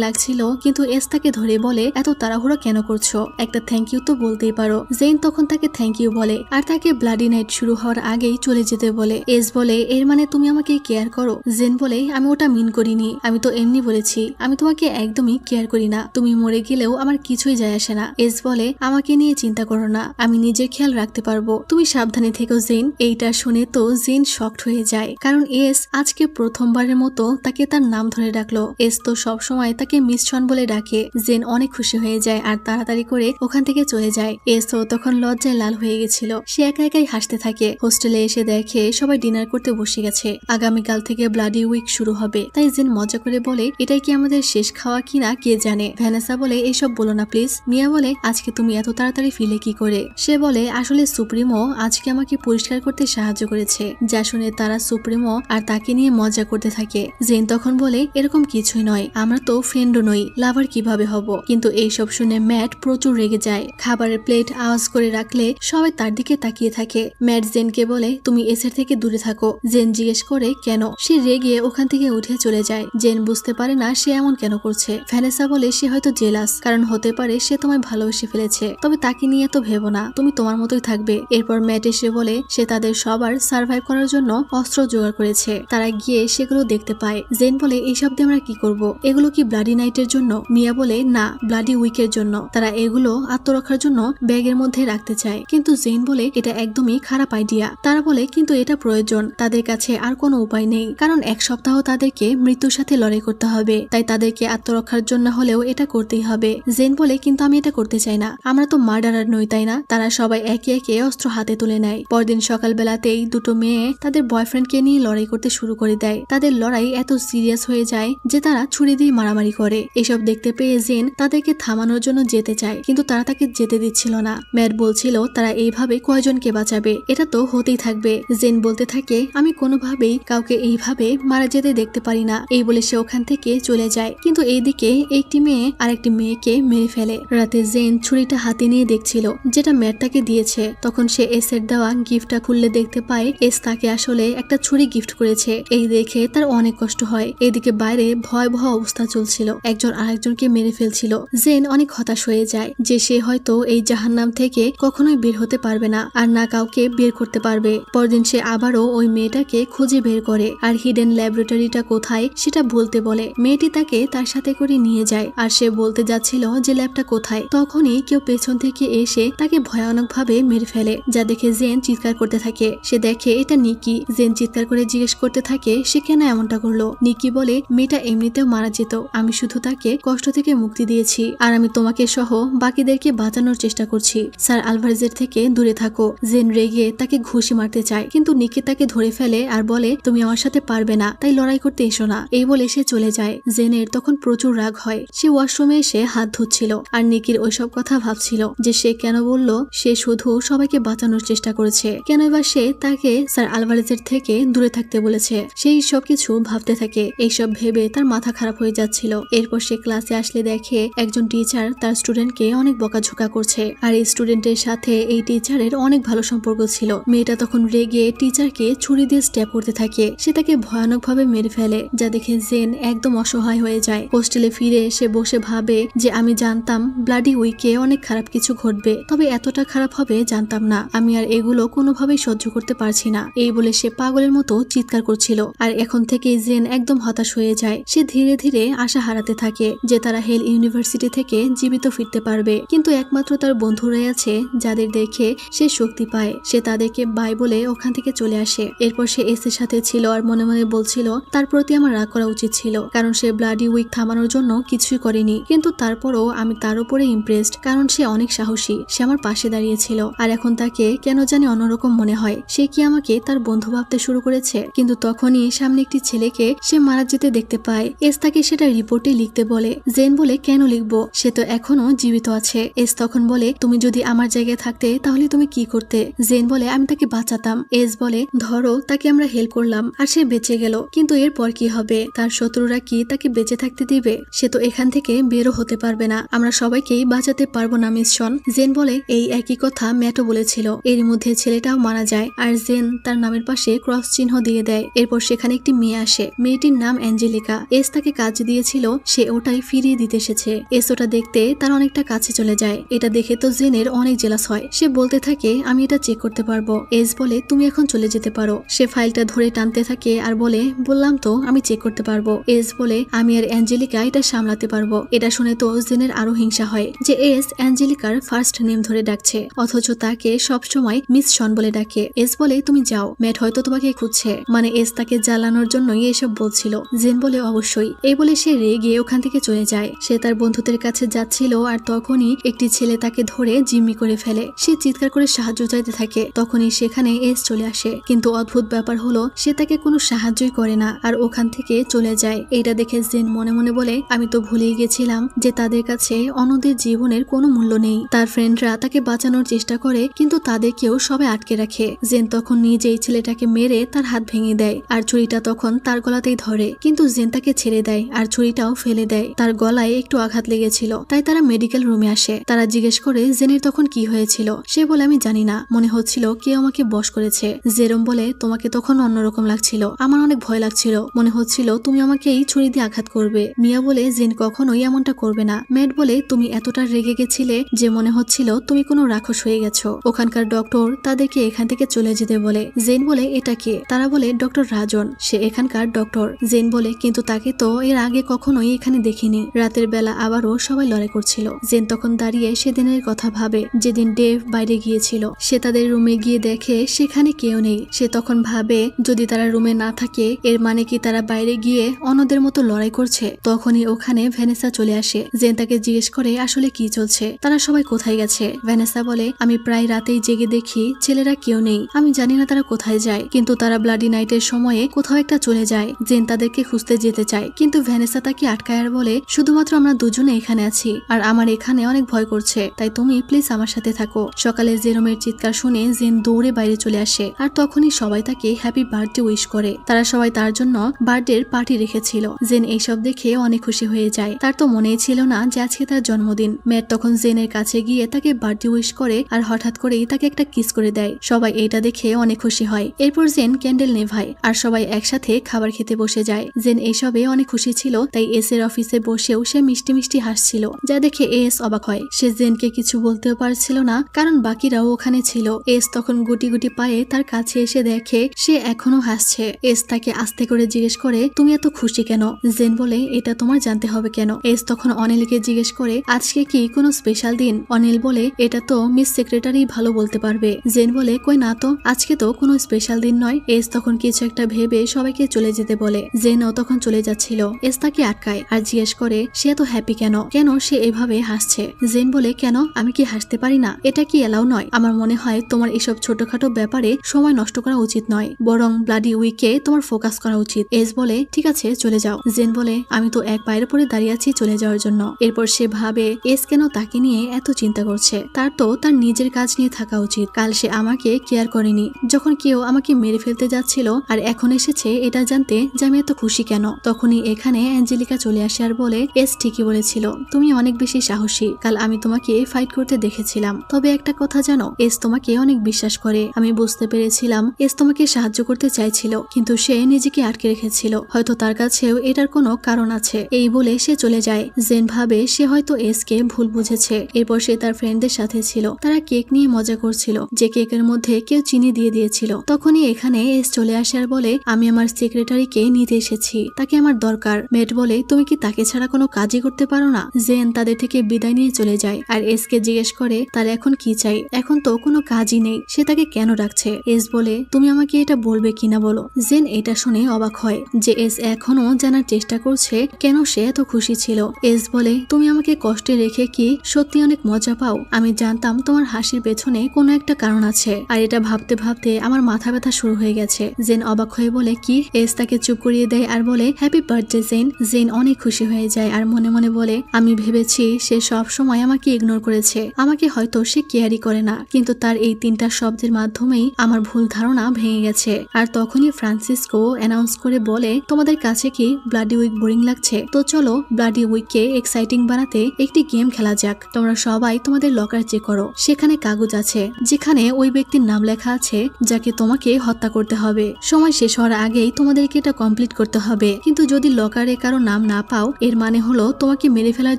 লাগছিল, কিন্তু এস তাকে ধরে বলে এত তাড়াহুড়ো কেন করছো, একটা থ্যাংক ইউ তো বলতেই পারো। জেন তখন তাকে থ্যাংক ইউ বলে আর তাকে ব্লাডি নাইট শুরু হওয়ার আগেই চলে যেতে বলে। এস বলে এর মানে তুমি আমাকে কেয়ার করো? জেন বলে আমি ওটা মিন করিনি, আমি তো এমনি বলেছি আমি তোমাকে একদমই কেয়ার করি না, তুমি মরে গেলেও আমার কিছুই যায় আসে না। এস বলে আমাকে নিয়ে চিন্তা করো না, আমি নিজের খেয়াল রাখতে পারবো, তুমি সাবধানে থেকো জেন। এইটা শুনে তো জেন শকড হয়ে যায়, কারণ এস আজকে প্রথমবারের মতো তাকে তার নাম ধরে ডাকলো। এস তো সবসময় তাকে মিস শন বলে ডাকে। জেন অনেক খুশি হয়ে যায় আর তাড়াতাড়ি করে ওখান থেকে চলে যায়। এস তো তখন লজ্জায় লাল হয়ে গেছিল, সে একা একাই হাসতে থাকে। হোস্টেলে এসে দেখে সবাই ডিনার করতে বসে গেছে। আগামীকাল থেকে ব্লাডি উইক শুরু হবে, তাই জেন মজা করে বলে এটাই কি আমাদের শেষ খাওয়া কিনা কে জানে। ভ্যানেসা বলে এইসব বলো না প্লিজ। মিয়া বলে আজকে তুমি এত তাড়াতাড়ি ফিলে কি করে? সে বলে আসলে সুপ্রিমো আজকে আমাকে পরিষ্কার করতে সাহায্য করেছে। যা শুনে তারা সুপ্রিমো আর তাকে নিয়ে মজা করতে থাকে। জেন তখন বলে এরকম কিছুই নয়, আমরা তো ফ্রেন্ডও নই, লাভার কিভাবে হব? কিন্তু এইসব শুনে ম্যাট প্রচুর রেগে যায়। খাবারের প্লেট আওয়াজ করে রাখলে সবাই তার দিকে তাকিয়ে থাকে। ম্যাট জেনকে বলে তুমি এসের থেকে দূরে থাকো। জেন জিজ্ঞেস করে কেন? সে রেগে ওখান থেকে উঠে চলে যায়। জেন বুঝতে পারে না সে এমন কেন করছে। ভ্যানেসা বলে সে হয়তো জেলাস, কারণ হতে পারে সে তোমায় ভালোবেসে ফেলেছে, তবে তাকে নিয়ে তো ভেবো না, তুমি তোমার মতোই থাকবে। এরপর ম্যাট এসে বলে সে তাদের সবার সার্ভাইভ করার জন্য অস্ত্র জোগাড় করেছে। তারা গিয়ে সেগুলো দেখতে পায়। জেন বলে এইসব দিয়ে আমরা কি করব? এগুলো কি ব্লাডি নাইটের জন্য? মিয়া বলে না, ব্লাডি উইকের জন্য। তারা এগুলো আত্মরক্ষার জন্য ব্যাগের মধ্যে রাখতে চায়, কিন্তু জেন বলে এটা একদমই খারাপ আইডিয়া। তারা বলে কিন্তু এটা প্রয়োজন, তাদের কাছে আর কোনো উপায় নেই, কারণ এক সপ্তাহ তাদেরকে মৃত্যুর সাথে লড়াই করতে হবে, তাই তাদেরকে আত্মরক্ষার জন্য হলেও এটা করতেই হবে। জেন বলে কিন্তু আমি এটা করতে চাই না, আমরা তো মার্ডারার নই তাই না? তারা সবাই একে একে অস্ত্র হাতে তুলে নেয়। পরদিন সকালবেলাতেই দুটো মেয়ে তাদের বয়ফ্রেন্ডকে নিয়ে লড়াই করতে শুরু করে দেয়। তাদের লড়াই এত সিরিয়াস হয়ে যায় যে তারা ছুরি দিয়ে মারামারি করে। এসব দেখতে পেয়ে জেন তাদেরকে থামানোর জন্য যেতে চায়, কিন্তু তারা তাকে যেতে দিচ্ছিল না। ম্যাট বলছিল তারা এইভাবে কয়জনকে বাঁচাবে, এটা তো হতেই থাকবে। জেন বলতে থাকে আমি কোনোভাবেই কাউকে এইভাবে মারা যেতে দেখতে পারি না। এই বলে সে ওখান থেকে চলে যায়, কিন্তু এইদিকে একটি মেয়ে আরেকটি মেয়েকে মেরে ফেলে। রাতে জেন ছুরিটা হাতে নিয়ে দেখছিল যেটা ম্যাট তাকে দিয়েছে। তখন সে এসের দেওয়া গিফটটা খুললে দেখতে পায় এস তাকে আসলে একটা ছুরি গিফট করেছে। এই দেখে তার অনেক কষ্ট হয়। এদিকে বাইরে ভয়াবহ অবস্থা চলছিল, একজন আরেকজনকে মেরে ফেলছিল। জেন অনেক হতাশ হয়ে যায় যে সে হয়তো এই জাহান্নাম থেকে কখনোই বের হতে পারবে না, আর না কাউকে বের করতে পারবে। পরদিন সে আবারও ওই মেয়েটাকে খুঁজে বের করে আর হিডেন ল্যাবরেটরিটা কোথায় সেটা বলতে বলে। মেয়েটি তাকে তার সাথে করে নিয়ে যায়, আর সে বলতে যাচ্ছিল যে ল্যাবটা কোথায়, তখনই কেউ পেছন থেকে এসে তাকে ভয়ানক ভাবে মেরে ফেলে, যা দেখে জেন চিৎকার করতে থাকে। সে দেখে এটা নিকি। জেন চিৎকার করে জিজ্ঞেস করতে থাকে সে কেন এমনটা করলো। নিকি বলে মেয়েটা এমনিতেও মারা যেত, আমি শুধু তাকে কষ্ট থেকে মুক্তি দিয়েছি, আর আমি তোমাকে সহ বাকিদেরকে বাঁচানোর চেষ্টা করছি। স্যার আলভারেজের থেকে দূরে থাকো। জেন রেগে তাকে ঘুষি মারতে চায়, কিন্তু নিকি তাকে ধরে ফেলে আর বলে তুমি আমার সাথে পারবে না, তাই লড়াই করতে এসো না। এই বলে সে চলে যায়। জেনের তখন প্রচুর রাগ হয়। সে ওয়াশরুমে এসে হাত ধুচ্ছিল আর নিকির ওইসব কথা ভাবছিল যে সে কেন বলল সে শুধু সবাইকে বাঁচানোর চেষ্টা করেছে, কেন এবার সে তাকে স্যার আলভারেজের থেকে দূরে থাকতে বলেছে। সেই সবকিছু ভাবতে থাকে। এইসব ভেবে তার মাথা খারাপ হয়ে যাচ্ছিল। এরপর সে ক্লাসে আসলে দেখে একজন টিচার তার স্টুডেন্টকে অনেক বকাঝোকা করছে, আর এই স্টুডেন্টের সাথে এই টিচারের অনেক ভালো সম্পর্ক ছিল। মেয়েটা তখন রেগে টিচারকে ছুরি দিয়ে স্ট্যাব করতে থাকে। সে তাকে ভয়ানক ভাবে মেরে ফেলে, যা দেখে জেন একদম অসহায় হয়ে যায়। হোস্টেলে ফিরে সে বসে ভাবে যে আমি জানতাম ব্লাডি উইকে অনেক খারাপ কিছু ঘটবে, তবে এতটা খারাপ হবে জানতাম না। আমি আর এগুলো কোনোভাবেই সহ্য সহ্য করতে পারছি না। এই বলে সে পাগলের মতো চিৎকার করছিল। আর এখন থেকে জেন একদম হতাশ হয়ে যায়। সে ধীরে ধীরে আশা হারাতে থাকে যে তারা হেল ইউনিভার্সিটি থেকে জীবিত ফিরতে পারবে, কিন্তু একমাত্র তার বন্ধুরাই আছে যাদের দেখে সে শক্তি পায়। সে তাদেরকে বাই বলে ওখান থেকে চলে আসে। এরপর সে এস এর সাথে ছিল আর মনে মনে বলছিল তার প্রতি আমার রাগ করা উচিত ছিল, কারণ সে ব্লাডি উইক থামানোর জন্য কিছুই করেনি। কিন্তু তারপরও আমি তার উপরে ইমপ্রেসড, কারণ সে অনেক সাহসী। সে আমার পাশে দাঁড়িয়েছিল। আর এখন তাকে কেন জানি অন্যরকম মনে হয়। সে কি আমাকে তার বন্ধু ভাবতে শুরু করেছে? কিন্তু তখনই সামনে একটি ছেলেকে সে মারা যেতে দেখতে পায়। এস তাকে সেটা রিপোর্টে লিখতে বলে। জেন বলে কেন লিখবো, সে তো এখনো জীবিত আছে। এস তখন বলে তুমি যদি আমার জায়গায় থাকতে তাহলে তুমি কি করতে? জেন বলে আমি তাকে বাঁচাতাম। এস বলে ধরো তাকে আমরা হেল্প করলাম আর সে বেঁচে গেল, কিন্তু এরপর কি হবে? তার শত্রুরা কি তাকে বেঁচে থাকতে দিবে? সে তো এখান থেকে বেরো হতে পারবে না। আমরা সবাইকেই বাঁচাতে পারবো না মিস শন। জেন বলে এই একই কথা ম্যাটও বলেছিল। এর মধ্যে ছেলেটাও মারা যায় আর জেন তার নামের পাশে ক্রস চিহ্ন দিয়ে দেয়। এরপর সেখানে একটি মেয়ে আসে। মেয়েটির নাম অ্যাঞ্জেলিকা। এস তাকে কাজ দিয়েছিল, সে ওটাই ফিরিয়ে দিতে এসেছে। এস ওটা দেখতে তার অনেকটা কাছে চলে যায়। এটা দেখে তো জেনের অনেক জেলাস হয়। সে বলতে থাকে আমি এটা চেক করতে পারবো। এস বলে তুমি এখন চলে যেতে পারো। সে ফাইলটা ধরে টানতে থাকে আর বলে বললাম তো আমি চেক করতে পারবো। এস বলে আমি আর অ্যাঞ্জেলিকা এটা সামলাতে পারবো। এটা শুনে তো জেনের আরো হিংসা হয় যে এস অ্যাঞ্জেলিকার ফার্স্ট নেম ধরে ডাকছে, অথচ তাকে সবসময় মিস শন বলে ডাকে। এস বলে তুমি যাও, ম্যাট হয়তো তোমাকে খুঁজছে। মানে এস তাকে জ্বালানোর জন্যই এসব বলছিল। জেন বলে অবশ্যই। এই বলে সে রেগে ওখান থেকে চলে যায়। সে তার বন্ধুদের কাছে যাচ্ছিল আর তখনই একটি ছেলে তাকে ধরে জিম্মি করে ফেলে। সে চিৎকার করে সাহায্য চাইতে থাকে। তখনই সেখানে এস চলে আসে, কিন্তু অদ্ভুত ব্যাপার হলো সে তাকে কোনো সাহায্যই করে না আর ওখান থেকে চলে যায়। এটা দেখে জেন মনে মনে বলে আমি তো ভুলেই গেছিলাম যে তাদের কাছে অন্যদের জীবনের কোনো মূল্য নেই। তার ফ্রেন্ডরা তাকে বাঁচানোর চেষ্টা করে, কিন্তু তাদেরকেও সবাই আটকে রাখে। জেন তখন নিজেই ছেলেটাকে মেরে তার হাত ভেঙে দেয় আর ছুরিটা তখন তার গলাতেই ধরে, কিন্তু জেন তাকে ছেড়ে দেয় আর ছুরিটাও ফেলে দেয়। তার গলায় একটু আঘাত লেগেছিল, তাই তারা মেডিকেল রুমে আসে। তারা জিজ্ঞেস করে জেনের তখন কি হয়েছিল। সে বলে আমি জানি না, মনে হচ্ছিল কেউ আমাকে বশ করেছে। জেরম বলে তোমাকে তখন অন্যরকম লাগছিল, আমার অনেক ভয় লাগছিল, মনে হচ্ছিল তুমি আমাকে এই ছুরি দিয়ে আঘাত করবে। মিয়া বলে জেন কখনোই এমনটা করবে না। ম্যাট বলে তুমি এতটা রেগে গেছিলে যে মনে হচ্ছিল তুমি কোনো রাক্ষস হয়ে গেছো। ওখানকার ডক্টর তাদেরকে এখান থেকে চলে যেতে বলে। জেন বলে এটা কে? তারা বলে ডক্টর রাজন, সে এখানকার ডক্টর। জেন বলে কিন্তু তাকে তো এর আগে কখনোই এখানে দেখিনি। রাতের বেলা আবারও সবাই লড়াই করছিল। জেন তখন দাঁড়িয়ে সেদিনের কথা ভাবে যেদিন ডেভ বাইরে গিয়েছিল। সে তাদের রুমে গিয়ে দেখে সেখানে কেউ নেই। সে তখন ভাবে যদি তারা রুমে না থাকে এর মানে কি তারা বাইরে গিয়ে অন্যদের মতো লড়াই করছে। তখনই ওখানে ভ্যানেসা চলে আসে। জেন তাকে জিজ্ঞেস করে আসলে কি চলছে, তারা সবাই কোথায় গেছে। ভ্যানেসা বলে আমি প্রায় রাতেই জেগে দেখি ছেলেরা কেউ নেই, আমি জানি না তারা কোথায় যায়, কিন্তু তারা ব্লাডি নাইটের সময়ে কোথাও একটা চলে যায়। জেন তাদেরকে খুঁজতে যেতে চায়, কিন্তু ভ্যানেসা তাকে আটকায় আর বলে শুধুমাত্র আমরা দুজনে এখানে আছি আর আমার এখানে অনেক ভয় করছে, তাই তুমি প্লিজ আমার সাথে থাকো। সকালে জেরোমের চিৎকার শুনে জেন দৌড়ে বাইরে চলে আসে আর তখনই সবাই তাকে হ্যাপি বার্থডে উইশ করে। তারা সবাই তার জন্য বার্থডে পার্টি রেখেছিল। জেন এইসব দেখে অনেক খুশি হয়ে যায়। তার তো মনেই ছিল না যে আজকে তার জন্মদিন। ম্যাট তখন জেনের কাছে গিয়ে তাকে বার্থডে উইশ করে আর হঠাৎ করেই তাকে একটা কিস করে দেয়। সবাই এটা দেখে অনেক খুশি হয়। এরপর জেন ক্যান্ডেল নেভায় আর সবাই একসাথে খাবার খেতে বসে যায়। জেন এইসবে অনেক খুশি ছিল, তাই এস এর অফিসে বসেও সে মিষ্টি মিষ্টি হাসছিল, যা দেখে এস অবাক হয়। সে জেনকে কিছু বলতেও পারছিল না, কারণ বাকিরাও ওখানে ছিল। এস তখন গুটি গুটি পায়ে তার কাছে এসে দেখে সে এখনো হাসছে। এস তাকে আস্তে করে জিজ্ঞেস করে তুমি এত খুশি কেন? জেন বলে এটা তোমার জানতে হবে কেন? এস তখন অনিলকে জিজ্ঞেস করে আজকে কি কোনো স্পেশাল দিন? অনিল বলে এটা তো মিস সেক্রেটারি ভালো বলতে পারবে। জেন বলে কই না তো, আজকে তো কোনো স্পেশাল দিন নয়। এস তখন কিছু একটা ভেবে সবাইকে চলে যেতে বলে। জেনও তখন চলে যাচ্ছিল। এস তাকে আটকায় আর জিজ্ঞেস করে সে এত হ্যাপি কেন, কেন সে এভাবে হাসছে। জেন বলে কেন, আমি কি হাসতে পারি না? এটা কি এলাও নয়? আমার মনে হয় তোমার এসব ছোটখাটো ব্যাপারে সময় নষ্ট করা উচিত নয়, বরং ব্লাডি উইকে তোমার ফোকাস করা উচিত। এস বলে ঠিক আছে চলে যাও। জেন বলে আমি তো এক পায়ের উপরে দাঁড়িয়ে আছি চলে যাওয়ার জন্য। এরপর সে ভাবে এস কেন তাকে নিয়ে এত চিন্তা করছে। তার তো তার নিজের কাজ নিয়ে থাকা উচিত। কাল সে আমাকে কেয়ার করেনি, যখন কেউ আমাকে মেরে ফেলতে যাচ্ছিল, আর এখন এসেছে এটা জানতে যে আমি এত খুশি কেন। তখনই এখানে অ্যাঞ্জেলিকা চলে আসে আর বলে এস ঠিকই বলেছিল, তুমি অনেক বেশি সাহসী। কাল আমি তোমাকে ফাইট করতে দেখেছিলাম, তবে একটা কথা জানো, এস তোমাকে অনেক বিশ্বাস করে। আমি বুঝতে পেরেছিলাম এস তোমাকে সাহায্য করতে চাইছিল, কিন্তু সে নিজেকে আটকে রেখেছিল। হয়তো তার কাছেও এটার কোনো কারণ আছে। এই বলে সে চলে যায়। জেন ভাবে সে হয়তো এসকে ভুল বুঝেছে। এরপর সে তার ফ্রেন্ডদের সাথে ছিল। তারা কেক নিয়ে মজা করছিল, যে কেকের মধ্যে কেউ চিনি দিয়ে দিয়েছিল। তখনই এখানে এস চলে আসে আর বলে আমি আমার সেক্রেটারিকে নিতে এসেছি, তাকে আমার দরকার। ম্যাট বলে তুমি কি তাকে ছাড়া কোনো কাজই করতে পারো না? জেন তাদের থেকে বিদায় নিয়ে চলে যায় আর এসকে জিজ্ঞেস করে তার এখন কি চাই। এখন তো কোনো কাজই নেই, সে তাকে কেন ডাকছে। এস বলে তুমি আমাকে এটা বলবে কিনা বলো। জেন এটা শুনে অবাক হয় যে এস এখনো জানার চেষ্টা করছে কেন সে এত খুশি ছিল। এস বলে তুমি আমাকে কষ্টে রেখে কি সত্যি অনেক মজা পাও? আমি জানতাম তোমার হাসির পেছনে কোনো একটা কারণ আছে, আর এটা ভাবতে ভাবতে আমার মাথা ব্যথা শুরু হয়ে গেছে। জেন অবাক হয়ে বলে কি? এস তাকে চুপ করিয়ে দেয় আর বলে হ্যাপি বার্থডে জেন। জেন অনেক খুশি হয়ে যায় আর মনে মনে বলে আমি ভেবেছি সে সব সময় আমাকে ইগনোর করেছে, আমাকে হয়তো সে কেয়ারই করে না, কিন্তু তার এই 3টা শব্দের মাধ্যমেই আমার ভুল ধারণা ভেঙে গেছে। আর তখনই ফ্রান্সিসকো অ্যানাউন্স করে বলে তোমাদের কাছে কি ব্লাডি উইক বোরিং লাগছে? তো চলো ব্লাডি উইককে এক্সাইটিং বানাতে একটি গেম খেলা যাক। তোমরা সবাই তোমাদের লকার চেক করো, সেখানে কাগজ আছে যেখানে ওই ব্যক্তির নাম লেখা আছে যাকে তোমাকে হত্যা করতে হবে। সময় শেষ হওয়ার আগেই তোমাদেরকে এটা কমপ্লিট করতে হবে, কিন্তু যদি লকারে কারো নাম না পাও এর মানে হলো তোমাকে মেরে ফেলার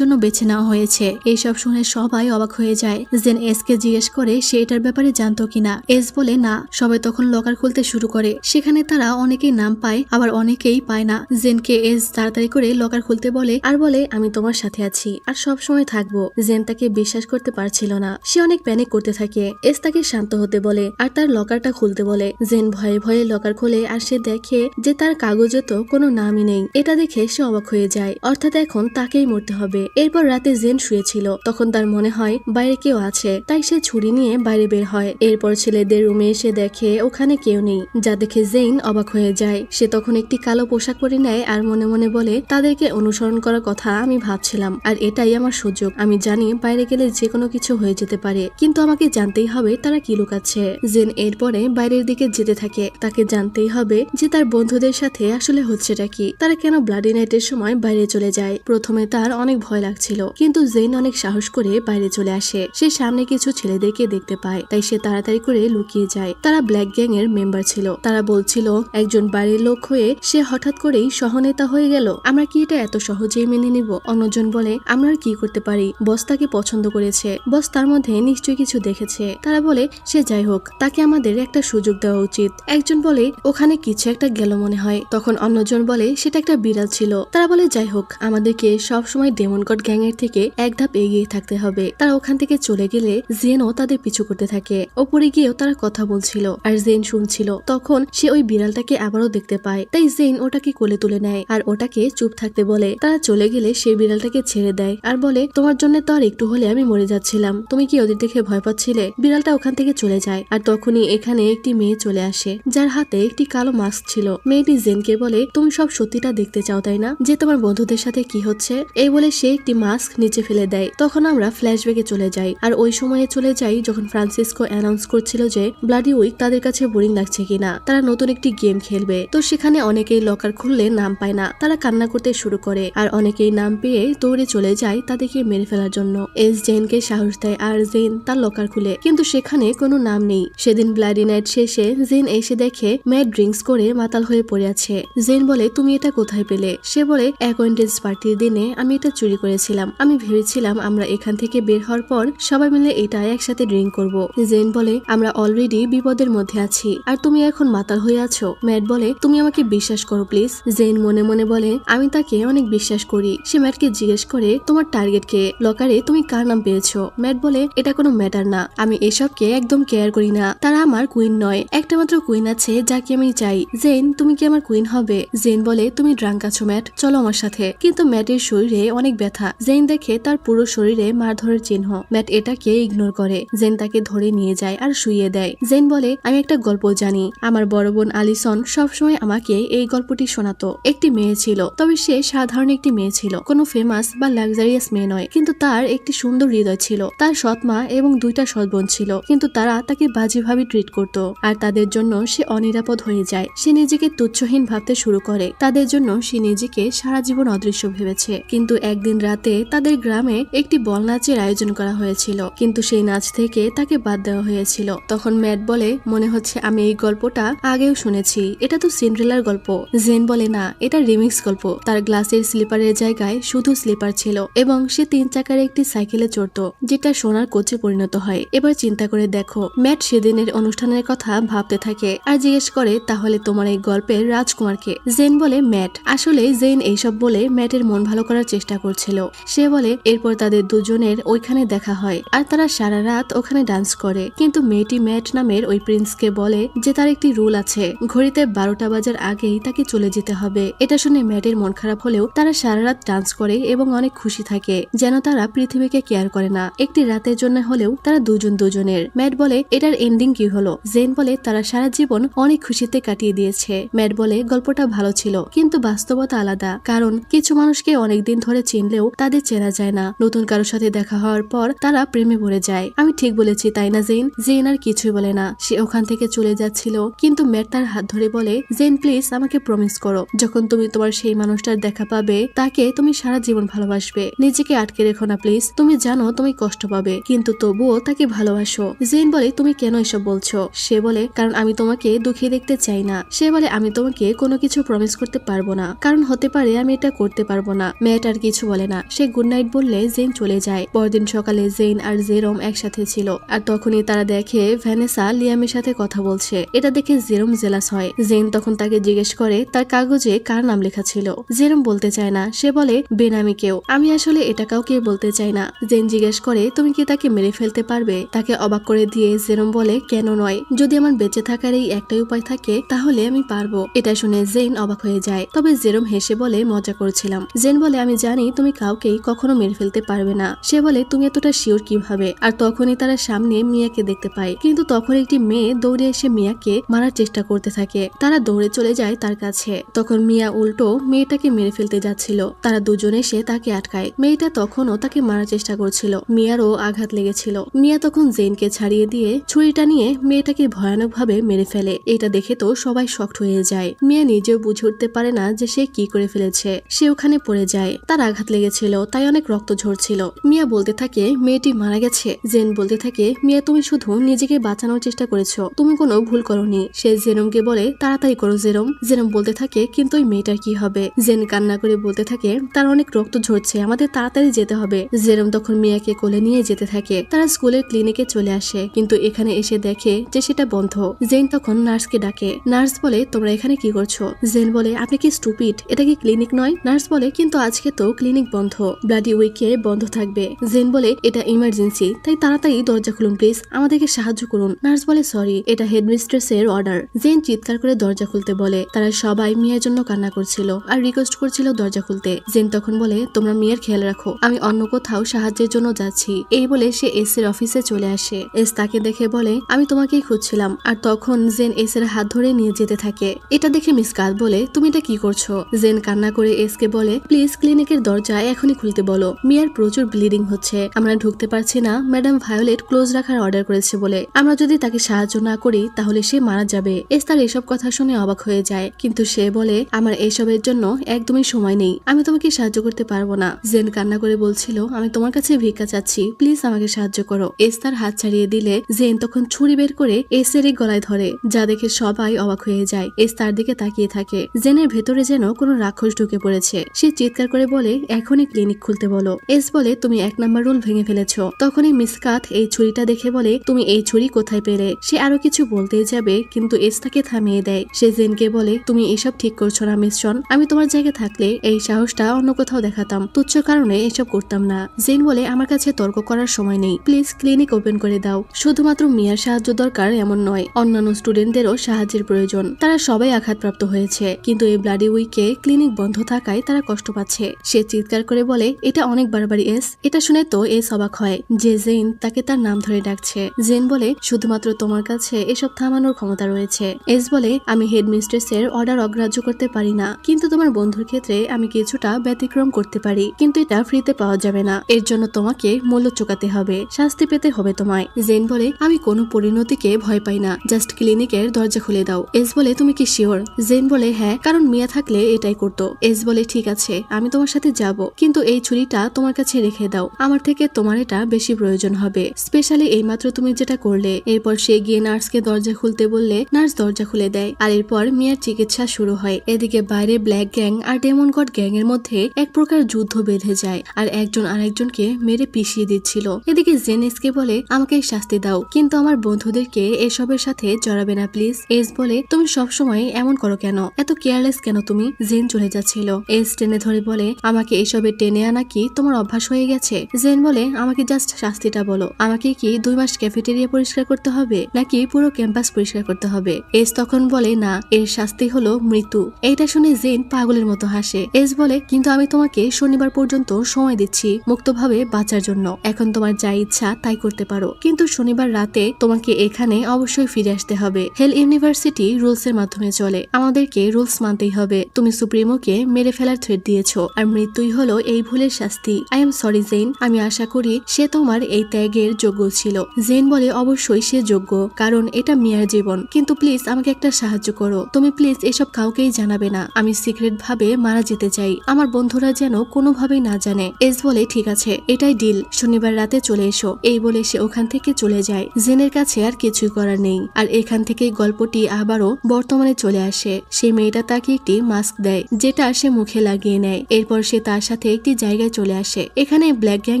জন্য বেছে নেওয়া হয়েছে। এইসব শুনে সবাই অবাক হয়ে যায়। জেন এসকে জিজ্ঞেস করে সে এটার ব্যাপারে জানতো কিনা। এস বলে না। সবাই তখন লকার খুলতে শুরু করে, সেখানে তারা অনেকেই নাম পায় আবার অনেকেই পায় না। জেনকে এস তাড়াতাড়ি করে লকার খুলতে বলে আর বলে আমি তোমার সাথে আছি আর সব সময় থাকবো। জেন তাকে বিশ্বাস করতে পারছিল না, সে অনেক প্যানিক করতে থাকে। এস তাকে শান্ত হতে বলে আর তার লকারটা খুলতে বলে। জেন ভয়ে ভয়ে লকার খোলে আর সে দেখে যে তার কাগজে তো কোনো নামই নেই। এটা দেখে সে অবাক হয়ে যায়, অর্থাৎ এখন তাকেই মরতে হবে। এরপর রাতে জেন শুয়েছিল, তখন তার মনে হয় বাইরে কেউ আছে, তাই সে ছুরি নিয়ে বাইরে বের হয়। এরপর ছেলেদের রুমে এসে দেখে ওখানে কেউ নেই, যা দেখে জেন অবাক হয়ে যায়। সে তখন একটি কালো পোশাক পরে নেয় আর মনে মনে বলে তাদেরকে অনুসরণ করার কথা আমি ভাবছিলাম, আর এটাই আমার সুযোগ। আমি জানি বাইরে গেলে যে কোনো কিছু হয়ে যেতে পারে, কিন্তু আমাকে জানতেই হবে তারা কি লুকাচ্ছে। জেন এরপরে বাইরের দিকে যেতে থাকে, তাকে জানতেই হবে যে তার বন্ধুদের সাথে আসলে হচ্ছেটা কি, তারা কেন ব্লাডি নাইটের সময় বাইরে চলে যায়। প্রথমে তার অনেক ভয় লাগছিল, কিন্তু জেন অনেক সাহস করে বাইরে চলে আসে। সে সামনে কিছু ছেলেদেরকে দেখতে পায়, তাই সে তাড়াতাড়ি করে লুকিয়ে যায়। তারা ব্ল্যাক গ্যাং এর মেম্বার ছিল। তারা বলছিল একজন বাড়ির লোক হয়ে সে হঠাৎ করেই সহনেতা হয়ে গেল, আমরা কি এটা এত সহজেই মেনে নিব? অন্যজন বলে আমরা আর কি করতে পারি, বস তাকে পছন্দ করেছে, বস তার মধ্যে নিশ্চয়ই কিছু দেখেছে। তারা বলে সে যাই হোক, তাকে আমাদের একটা সুযোগ দেওয়া উচিত। একজন বলে ওখানে কিছু একটা গেল মনে হয়। তখন অন্যজন বলে সেটা একটা বিড়াল ছিল। তারা বলে যাই হোক, আমাদেরকে সব সময় ডেমন গড গ্যাং এর থেকে এক ধাপ এগিয়ে থাকতে হবে। তারা ওখান থেকে চলে গেলে জেনও তাদের পিছু করতে থাকে। ওপরে গিয়েও তারা কথা বলছিল আর জেন শুনছিল। তখন সে ওই বিড়ালটাকে আবারও দেখতে পায়, তাই জেন ওটাকে কোলে তুলে নেয় আর ওটাকে চুপ থাকতে বলে। তারা চলে গেলে সেই বিড়ালটাকে ছেড়ে দেয় আর বলে তোমার জন্য তো আর একটু হলে আমি মরে যাচ্ছিলাম, তুমি কি ওদের দেখে ভয় পাচ্ছিলে? বিড়ালটা ওখান থেকে চলে যায় আর তখনই এখানে একটি মেয়ে চলে আসে যার হাতে একটি কালো মাস্ক ছিল। মেয়েটি জেনকে বলে তুমি সব সত্যিটা দেখতে চাও তাই না, যে তোমার বন্ধুদের সাথে কি হচ্ছে? এই বলে সে একটি মাস্ক নিচে ফেলে দেয়। তখন আমরা ফ্ল্যাশব্যাকে চলে যাই আর ওই সময়ে চলে যাই যখন ফ্রান্সিসকো অ্যানাউন্স করছিল যে ব্লাডি উইক তাদের কাছে বোরিং লাগছে কিনা, তারা নতুন একটি গেম খেলবে। তো সেখানে অনেকেই লকার খুললে নাম পায় না, তারা কান্না করতে শুরু করে আর অনেকেই নাম পেয়ে দৌড়ে চলে যায় তাদেরকে মেরে ফেলার জন্য। এস জেনকে সাহস দেয় আর জেন তার লকার খুলে, কিন্তু সেখানে কোনো নাম নেই। সেদিন ব্লাডি নাইট শেষে জেন এসে দেখে ম্যাট ড্রিঙ্কস করে মাতাল হয়ে পড়ে আছে। জেন বলে তুমি এটা কোথায় পেলে? সে বলে অ্যাকোয়েন্টেন্স পার্টির দিনে আমি এটা চুরি করেছিলাম, আমি ভেবেছিলাম আমরা এখান থেকে বের হওয়ার পর সবাই মিলে এটা একসাথে ড্রিঙ্ক করব। জেন বলে আমরা অলরেডি বিপদের মধ্যে আছি আর তুমি এখন মাতাল হয়ে আছো। ম্যাট বলে তুমি আমাকে বিশ্বাস করো প্লিজ। জেন মনে মনে বলে আমি তাকে অনেক বিশ্বাস করি। সে ম্যাটকে জিজ্ঞেস করে তোমার টার্গেট কে, লকারে তুমি কার নাম পেয়েছো? ম্যাট বলে এটা কোনো ম্যাটার না, আমি এসবকে একদম কেয়ার করি না, তারা আমার কুইন নয়, একটা মাত্র কুইন আছে যাকে আমি চাই। জেন তুমি কি আমার কুইন হবে? জেন বলে তুমি ড্রাঙ্ক আছো ম্যাট, চলো আমার সাথে। কিন্তু ম্যাটের শরীরে অনেক ব্যথা। জেন দেখে তার পুরো শরীরে মারধরের চিহ্ন। ম্যাট এটাকে ইগনোর করে। জেন তাকে ধরে নিয়ে যায় আর শুইয়ে দেয়। জেন বলে আমি একটা গল্প জানি, আমার বড় বোন আলিসন সবসময় আমাকে এই গল্পটি শোনাতো। একটি মেয়ে ছিল, তবে সে সাধারণ একটি মেয়ে ছিল, কোনো ফেমাস বা লাক্সারিয়াস মেয়ে নয়, কিন্তু তার একটি সুন্দর হৃদয় ছিল। তার সৎ মা এবং 2টা সৎ বোন ছিল, কিন্তু তারা তাকে বাজেভাবে ট্রিট করত আর তাদের জন্য সে অনিরাপদ হয়ে যায়। সে নিজেকে তুচ্ছহীন ভাবতে শুরু করে। তাদের জন্য সে নিজেকে সারা জীবন অদৃশ্য ভেবেছে। কিন্তু একদিন রাতে তাদের গ্রামে একটি বল নাচের আয়োজন করা হয়েছিল, কিন্তু সেই নাচ থেকে তাকে বাদ দেওয়া হয়েছিল। তখন ম্যাট বলে মনে হচ্ছে আমি এই গল্পটা আগেও শুনেছি, এটা তো সিন্ড্রেলার গল্প। জেন বলে না, এটা রিমিক্স গল্প। তার গ্লাসের স্লিপারের জায়গায় শুধু স্লিপার ছিল এবং সে 3 চাকার একটি সাইকেলে চড়তো যেটা সোনার কোচে পরিণত হয়। এবার চিন্তা করে দেখো, ম্যাট সে সেদিনের অনুষ্ঠানের কথা ভাবতে থাকে আর জিজ্ঞেস করে তাহলে তোমার এই গল্পের রাজকুমারকে। জেন বলে ম্যাট। আসলে জেন এইসব বলে ম্যাটের মন ভালো করার চেষ্টা করছিল। সে বলে এরপর তাদের দুজনের ওইখানে দেখা হয় আর তারা সারা রাত ওখানে ডান্স করে। কিন্তু মেয়েটি ম্যাট নামের ওই প্রিন্সকে বলে যে তার একটি রুল আছে, ঘড়িতে 12টা বাজার আগেই তাকে চলে যেতে হবে। এটা শুনে ম্যাটের মন খারাপ হলেও তারা সারা রাত ডান্স করে এবং অনেক খুশি থাকে, যেন তারা পৃথিবীকে কেয়ার করে না। একটি রাতের জন্য হলেও তারা দুজনের। ম্যাট বলে এটার এন্ডিং কি হলো? জেন বলে তারা সারা জীবন অনেক খুশিতে কাটিয়ে দিয়েছে। ম্যাট বলে গল্পটা ভালো ছিল কিন্তু বাস্তবতা আলাদা, কারণ কিছু মানুষকে অনেকদিন ধরে চিনলেও তাদের চেনা যায় না। নতুন কারোর সাথে দেখা হওয়ার পর তারা প্রেমে পড়ে যায়। আমি ঠিক বলেছি তাই না জেন? জেন আর কিছুই বলে না। সে ওখান থেকে চলে যাচ্ছিল, কিন্তু ম্যাট তার হাত ধরে বলে জেন প্লিজ আমাকে প্রমিস করো, যখন তুমি তোমার সেই মানুষটার দেখা পাবে তাকে তুমি সারা জীবন ভালোবাসবে। নিজেকে আটকে রেখো না প্লিজ। তুমি জানো তুমি কষ্ট পাবে, কিন্তু তবুও তাকে ভালোবাসো। জেন বলে তুমি কেন এসব বলছো? সে বলে কারণ আমি তোমাকে দুঃখী দেখতে চাই না। সে বলে আমি তোমাকে কোনো কিছু প্রমিস করতে পারবো না, কারণ হতে পারে আমি এটা করতে পারবো না। ম্যাট আর কিছু বলে না। সে গুড নাইট বললে জেন চলে যায়। পরদিন সকালে জেন আর জেরম একসাথে ছিল, আর তখনই তারা দেখে ভ্যানেসা লিয়ামের সাথে কথা বলছে। এটা দেখে জেরম জেলাস হয়। জেন তখন তাকে জিজ্ঞেস করে তার কাগজে কার নাম লেখা ছিল। জেরম বলতে চায় না। সে বলে বেনামি কেউ। আমি আসলে এটা কাউকে বলতে চাই না। জেন জিজ্ঞেস করে তুমি কি তাকে মেরে ফেলতে পারবে? তাকে অবাক করে দিয়ে জেরম বলে কেন নয়, যদি আমার বেঁচে থাকার এই একটাই উপায় থাকে তাহলে আমি পারবো। এটা শুনে জেন অবাক হয়ে যায়। তবে জেরম হেসে বলে মজা করছিলাম। জেন বলে আমি জানি তুমি কাউকেই কখনো মেরে ফেলতে পারবে না। সে বলে তুমি এতটা শিওর কিভাবে? আর তখনই তারা সামনে মিয়াকে দেখতে পায়, কিন্তু তখন একটি মেয়ে দৌড়ে এসে মিয়াকে মারার চেষ্টা করতে থাকে। তারা দৌড়ে চলে যায় তার কাছে। তখন মিয়া উল্টো মেয়েটাকে মেরে ফেলতে যাচ্ছিল। তারা দুজনে এসে তাকে আটকায়। মেয়েটা তখনও তাকে মারার চেষ্টা করছিল। মিয়ারও আঘাত লেগেছিল। মিয়া তখন জেনকে ছাড়িয়ে দিয়ে ছুরিটা নিয়ে মেয়েটাকে ভয়ানকভাবে মেরে ফেলে। এটা দেখে তো সবাই শকড হয়ে যায়। মিয়া নিজেও বুঝে উঠতে পারে না যে সে কি করে ফেলেছে। সে ওখানে পড়ে যায়। তার আঘাত লেগেছিল, তাই অনেক রক্ত ঝরছিল। মিয়া বলতে থাকে মেয়েটি মারা গেছে। জেন বলতে থাকে মিয়া তুমি শুধু নিজেকে বাঁচানোর চেষ্টা করেছো, তুমি কোনো ভুল করোনি। সে জেরমকে বলে তাড়াতাড়ি করো জেরম। জেরম বলতে থাকে কিন্তু ওই মেয়েটার কি হবে? জেন কান্না করে বলতে থাকে তার অনেক রক্ত ঝরছে, আমাদের তাড়াতাড়ি যেতে হবে। জেরম তখন মিয়াকে কোলে নিয়ে যেতে থাকে। তারা স্কুলের ক্লিনিকে চলে আসে, কিন্তু এখানে এসে দেখে যে সেটা বন্ধ। জেন তখন নার্সকে ডাকে। নার্স বলে তোমরা এখানে কি করছো? জেন বলে আপনি কি স্টুপিড? এটা কি ক্লিনিক নয়? নার্স বলে কিন্তু আজকে তো ক্লিনিক বন্ধ, ব্লাডি উইকে বন্ধ থাকবে। জেন বলে এটা ইমার্জেন্সি, তাই তাড়াতাড়ি দরজা খুলুন প্লিজ, আমাদেরকে সাহায্য করুন। নার্স বলে সরি, এটা হেডমিস্ট্রেসের অর্ডার। জেন চিৎকার করে দরজা খুলতে বলে। তারা সবাই মিয়ার জন্য কান্না করছিল আর রিকোয়েস্ট করছিল দরজা খুলতে। জেন তখন বলে তোমরা মিয়ার খেয়াল রাখো, আমি অন্য কোথাও সাহায্যের জন্য যাচ্ছি। এই বলে সে এস এর অফিসে চলে আসে। এস তাকে দেখে বলে আমি তোমাকেই খুঁজছিলাম। আর তখন জেন এস এর হাত ধরে নিয়ে যেতে থাকে। এটা দেখে মিস কাত বলে তুমি এটা কি করছো? জেন কান্না করে এস কে বলে প্লিজ ক্লিনিকের দরজা এখনই খুলতে বলো, মিয়ার প্রচুর ব্লিডিং হচ্ছে, আমরা ঢুকতে পারছি না। ম্যাডাম ভায়োলেট ক্লোজ রাখার অর্ডার করেছে বলে, আমরা যদি তাকে সাহায্য না করি তাহলে সে মারা যাবে। এস তার এসব কথা শুনে অবাক হয়ে যায়, কিন্তু সে বলে আমার এসবের জন্য একদমই সময় নেই, আমি তোমাকে সাহায্য করতে পারবো না। জেন কান্না করে বলছিল আমি তোমার কাছে ভিক্ষা চাচ্ছি, প্লিজ আমাকে সাহায্য করো। এস তার হাত ছাড়িয়ে দিলে জেন তখন ছুরি বের করে এস এর গলায় ধরে, যা দেখে সবাই অবাক হয়ে যায়। এস তার দিকে তাকিয়ে থাকে। জেনের ভেতরে যেন কোনো রাক্ষস ঢুকে পড়েছে। সে চিৎকার করে বলে এখনই ক্লিনিক খুলতে বলো। এস বলে তুমি 1 নাম্বার রুল ভেঙে ফেলেছো। তখনই মিস কাত এই ছুরিটা দেখে বলে তুমি এই ছুরি কোথায় পেলে? সে আরো কিছু বলতেই যাবে, কিন্তু এস তাকে থামিয়ে দেয়। সে জেনকে বলে তুমি এসব ঠিক করছো না মিস জন, আমি তোমার জায়গায় থাকলে এই সাহসটা অন্য কোথাও দেখাতাম, তুচ্ছ কারণে এসব করতাম না। জেন বলে আমার কাছে তর্ক করার সময় নেই, প্লিজ ক্লিনিক ওপেন করে দাও। শুধুমাত্র মিয়ার সাহায্য দরকার এমন নয়, অন্যান্য স্টুডেন্টদেরও সাহায্যের প্রয়োজন। তারা সবাই আঘাতপ্রাপ্ত হয়েছে, কিন্তু এই ব্লাডি উইকে ক্লিনিক বন্ধ থাকায় তারা কষ্ট পাচ্ছে। সে চিৎকার করে বলে এটা অনেক বাড়াবাড়ি এস। এটা শুনে তো এস অবাক হয় যে জেন তাকে তার নাম ধরে ডাকছে। জেন বলে শুধুমাত্র তোমার কাছে এসব থামানোর ক্ষমতা রয়েছে। এস বলে আমি হেডমিস্ট্রেসের অর্ডার অগ্রাহ্য করতে পারি না, কিন্তু তোমার বন্ধুর ক্ষেত্রে আমি কিছুটা ব্যতিক্রম করতে পারি, কিন্তু এটা ফ্রিতে পাওয়া যাবে না। এর জন্য তোমাকে মূল্য চোকাতে হবে, শাস্তি পেতে হবে তোমায়। জেন বলে আমি কোনো পরিণতিকে ভয় পাই না, জাস্ট ক্লিনিকের দরজা খুলে দাও। এস বলে তুমি কি শিওর? জেন বলে হ্যাঁ, কারণ মিয়া থাকলে এটাই করতো। এস বলে ঠিক আছে, আমি তোমার সাথে যাব, কিন্তু এই ছুরিটা তোমার কাছে রেখে দাও, আমার থেকে তোমার এটা বেশি প্রয়োজন হবে, স্পেশালি এইমাত্র তুমি যেটা করলে। এরপর সে গিয়ে নার্সকে দরজা খুলতে বললে নার্স দরজা খুলে দেয়। আর এরপর মিয়ার চিকিৎসা শুরু হয়। এদিকে বাইরে ব্ল্যাক গ্যাং আর ডেমন গড গ্যাং এর মধ্যে এক প্রকার যুদ্ধ বেঁধে যায়, আর একজন আরেকজনকে মেরে পিষিয়ে দিচ্ছিল। এদিকে জেন এসকে বলে আমাকে শাস্তি দাও, কিন্তু আমার আমার বন্ধুদেরকে এসবের সাথে জড়াবে না প্লিজ। এস বলে তুমি সবসময় এমন করো কেন, এত কেয়ারলেস কেন তুমি। জেন চলে যাচ্ছিল। এস টেনে ধরে বলে আমাকে এসবে টেনে আনা কি তোমার অভ্যাস হয়ে গেছে। জেন বলে আমাকে জাস্ট শাস্তিটা বলো, আমাকে কি 2 মাস ক্যাফেটেরিয়া পরিষ্কার করতে হবে নাকি পুরো ক্যাম্পাস পরিষ্কার করতে হবে। এস তখন বলে না, এর শাস্তি হলো মৃত্যু। এইটা শুনে জেন পাগলের মতো হাসে। এস বলে কিন্তু আমি তোমাকে শনিবার পর্যন্ত সময় দিচ্ছি মুক্তভাবে বাঁচার জন্য, এখন তোমার যা ইচ্ছা তাই করতে পারো, কিন্তু শনিবার রাতে তোমাকে এখানে অবশ্যই ফিরে আসতে হবে। হেল ইউনিভার্সিটি রুলস এর মাধ্যমে চলে, আমাদেরকে রুলস মানতেই হবে। তুমি সুপ্রিমোকে মেরে ফেলার থ্রেট দিয়েছো আর মৃত্যুই হলো এই ভুলের শাস্তি। আই এম সরি জেন, আমি আশা করি সে তোমার এই ত্যাগের যোগ্য ছিল। জেন বলে অবশ্যই সে যোগ্য, কারণ এটা মিয়ার জীবন, কিন্তু প্লিজ আমাকে একটা সাহায্য করো, তুমি প্লিজ এসব কাউকেই জানাবে না, আমি সিক্রেট ভাবে মারা যেতে চাই, আমার বন্ধুরা যেন কোনোভাবেই না জানে। এস বলে ঠিক আছে, এটাই ডিল, শনিবার রাতে চলে এসো। এই বলে সে ওখান থেকে চলে যায়। জেনের কাছে আর কিছুই করার নেই। আর এখান থেকে গল্পটি আবারও বর্তমানে চলে আসে। সে মেয়েটা তাকে একটি মাস্ক দেয় যেটা সে মুখে লাগিয়ে নেয়। এরপর সে তার সাথে একটি জায়গায় চলে আসে। এখানে ব্ল্যাক গ্যাং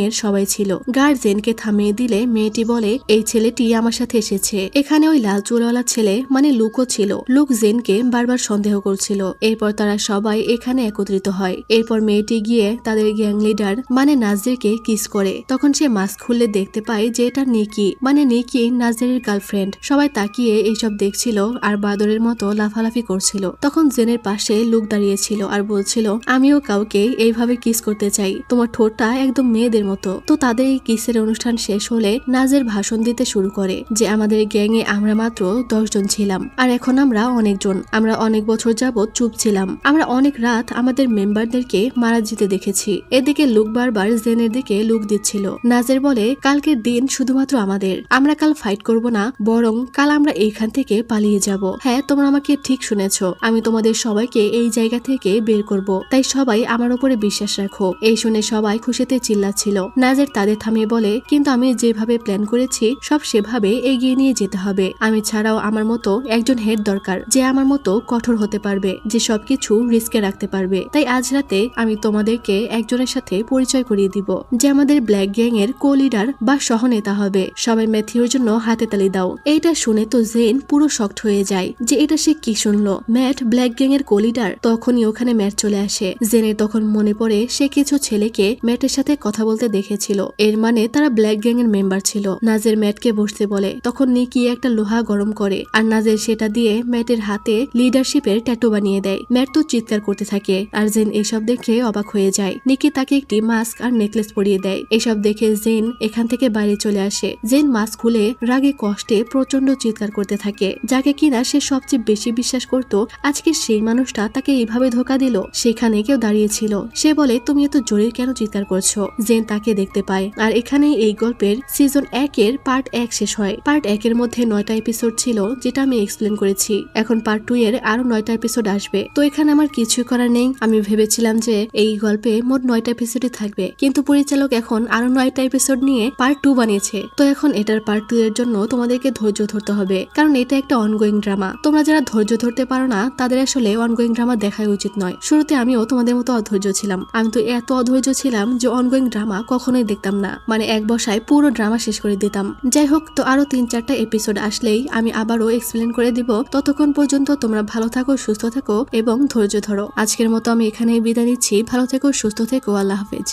এর সবাই ছিল। গার্ড জেনকে থামিয়ে দিলে মেয়েটি বলে এই ছেলেটি আমার সাথে এসেছে। এখানে ওই লাল চুলওয়ালা ছেলে মানে লুকও ছিল। লুক জেনকে বারবার সন্দেহ করছিল। এরপর তারা সবাই এখানে একত্রিত হয়। এরপর মেয়েটি গিয়ে তাদের গ্যাং লিডার মানে নাজিরকে কিস করে। তখন সে মাস্ক খুললে দেখতে পায় যে এটা নিকি মানে নিকি নাজিরের গার্লফ্রেন্ড। সবাই তাকিয়ে এইসব দেখছিল আর বাদরের মতো লাফালাফি করছিল। তখন জেনের পাশে লুক দাঁড়িয়েছিল আর বলছিল আমিও কাউকে এইভাবে কিস করতে চাই, তোমার ঠোঁটটা একদম মেয়েদের মতো। তো তাদের এই কিসের অনুষ্ঠান শেষ হলে নাজের ভাষণ দিতে শুরু করে যে আমাদের গ্যাং এ আমরা মাত্র 10 জন ছিলাম আর এখন আমরা অনেকজন, আমরা অনেক বছর যাবত চুপ ছিলাম, আমরা অনেক রাত আমাদের মেম্বারদেরকে মারা যেতে দেখেছি। এদিকে লুক বারবার জেনের দিকে লুক দিচ্ছিল। নাজের বলে কালকের দিন শুধুমাত্র আমাদের, আমরা কাল ফাইট করব না, বরং কাল আমরা এইখান থেকে পালিয়ে যাব। হ্যাঁ তোমরা আমাকে ঠিক শুনেছ, আমি তোমাদের সবাইকে এই জায়গা থেকে বের করব, তাই সবাই আমার উপরে বিশ্বাস রাখো। এই শুনে সবাই খুশিতে চিল্লাচ্ছিল। নাজের তাদের থামিয়ে বলে কিন্তু আমি যেভাবে প্ল্যান করেছি সব সেভাবে এগিয়ে নিয়ে যেতে হবে। আমি ছাড়াও আমার মতো একজন হেড দরকার যে আমার মতো কঠোর হতে পারবে, যে সবকিছু রিস্কে রাখতে পারবে। তাই আজ রাতে আমি তোমাদেরকে একজনের সাথে পরিচয় করিয়ে দিব যে আমাদের ব্ল্যাক গ্যাং এর কো লিডার বা সহনেতা হবে। সবাই ম্যাথিউর জন্য হাতে তালি দাও। এইটা শুনে তো জেন পুরো শকড হয়ে যায় যে এটা সে কি শুনলো, ম্যাট ব্ল্যাক গ্যাং এর কো লিডার। তখনই ওখানে ম্যাট চলে আসে। জেনের তখন মনে পড়ে সে কিছু ছেলেকে ম্যাটের সাথে কথা বলতে দেখেছিল, এর মানে তারা ব্ল্যাক গ্যাং এর মেম্বার ছিল। নাজের ম্যাটকে বসতে বলে, তখন নিকি একটা লোহা গরম করে আর নাজের সেটা দিয়ে ম্যাটের হাতে লিডারশিপের ট্যাটু বানিয়ে দেয়। ম্যাট তো চিৎকার করতে থাকে আর জেন এসব দেখে অবাক হয়ে যায়। নিকি তাকে একটি মাস্ক আর নেকলেস পরিয়ে দেয়। এসব দেখে জেন এখান থেকে বাইরে চলে আসে। জেন মাস্ক খুলে রাগে কষ্টে প্রচন্ড চিৎকার করতে থাকে, যাকে কিনা সে সবচেয়ে বেশি বিশ্বাস করত আজকে সেই মানুষটা তাকে এইভাবে ধোকা দিল। সেখানে কেউ দাঁড়িয়েছিল। সে বলে তুমি এত জোরে কেন চিৎকার করছো। জেন তাকে দেখতে পায় আর এখানেই এই গল্পের সিজন 1 এর পার্ট 1 শেষ হয়। পার্ট 1 এর মধ্যে 9টা এপিসোড ছিল যেটা আমি এক্সপ্লেন করেছি। এখন পার্ট 2 এর আরো 9টা এপিসোড আসবে। তো এখানে আমার কিছু করার নেই। আমি ভেবেছিলাম যে এই গল্পে মোট 9টা এপিসোডই থাকবে, কিন্তু পরিচালক এখন আরো 9টা এপিসোড নিয়ে পার্ট 2 বানিয়েছে। তো এখন এটার পার্ট 2 এর জন্য তোমাদেরকে ধৈর্য ধরতে হবে, কারণ এটা একটা অনগোয়িং ড্রামা। তোমরা যারা ধৈর্য ধরতে পারো না তাদের আসলে অনগোয়িং ড্রামা দেখাই উচিত নয়। শুরুতে আমিও তোমাদের মতো অধৈর্য ছিলাম। আমি তো এত অধৈর্য ছিলাম যে অনগোয়িং ড্রামা কখনোই দেখতাম না, মানে এক বসায় পুরো ড্রামা শেষ করে দিতাম। যাই হোক, তো আরো 3-4টা এপিসোড আসলেই আমি আবারও এক্সপ্লেন করে দিব। ততক্ষণ পর্যন্ত তোমরা ভালো থাকো, সুস্থ থাকো এবং ধৈর্য ধরো। আজকের মতো আমি এখানেই বিদায় নিচ্ছি। ভালো থেকো, সুস্থ থেকো, আল্লাহ হাফেজ।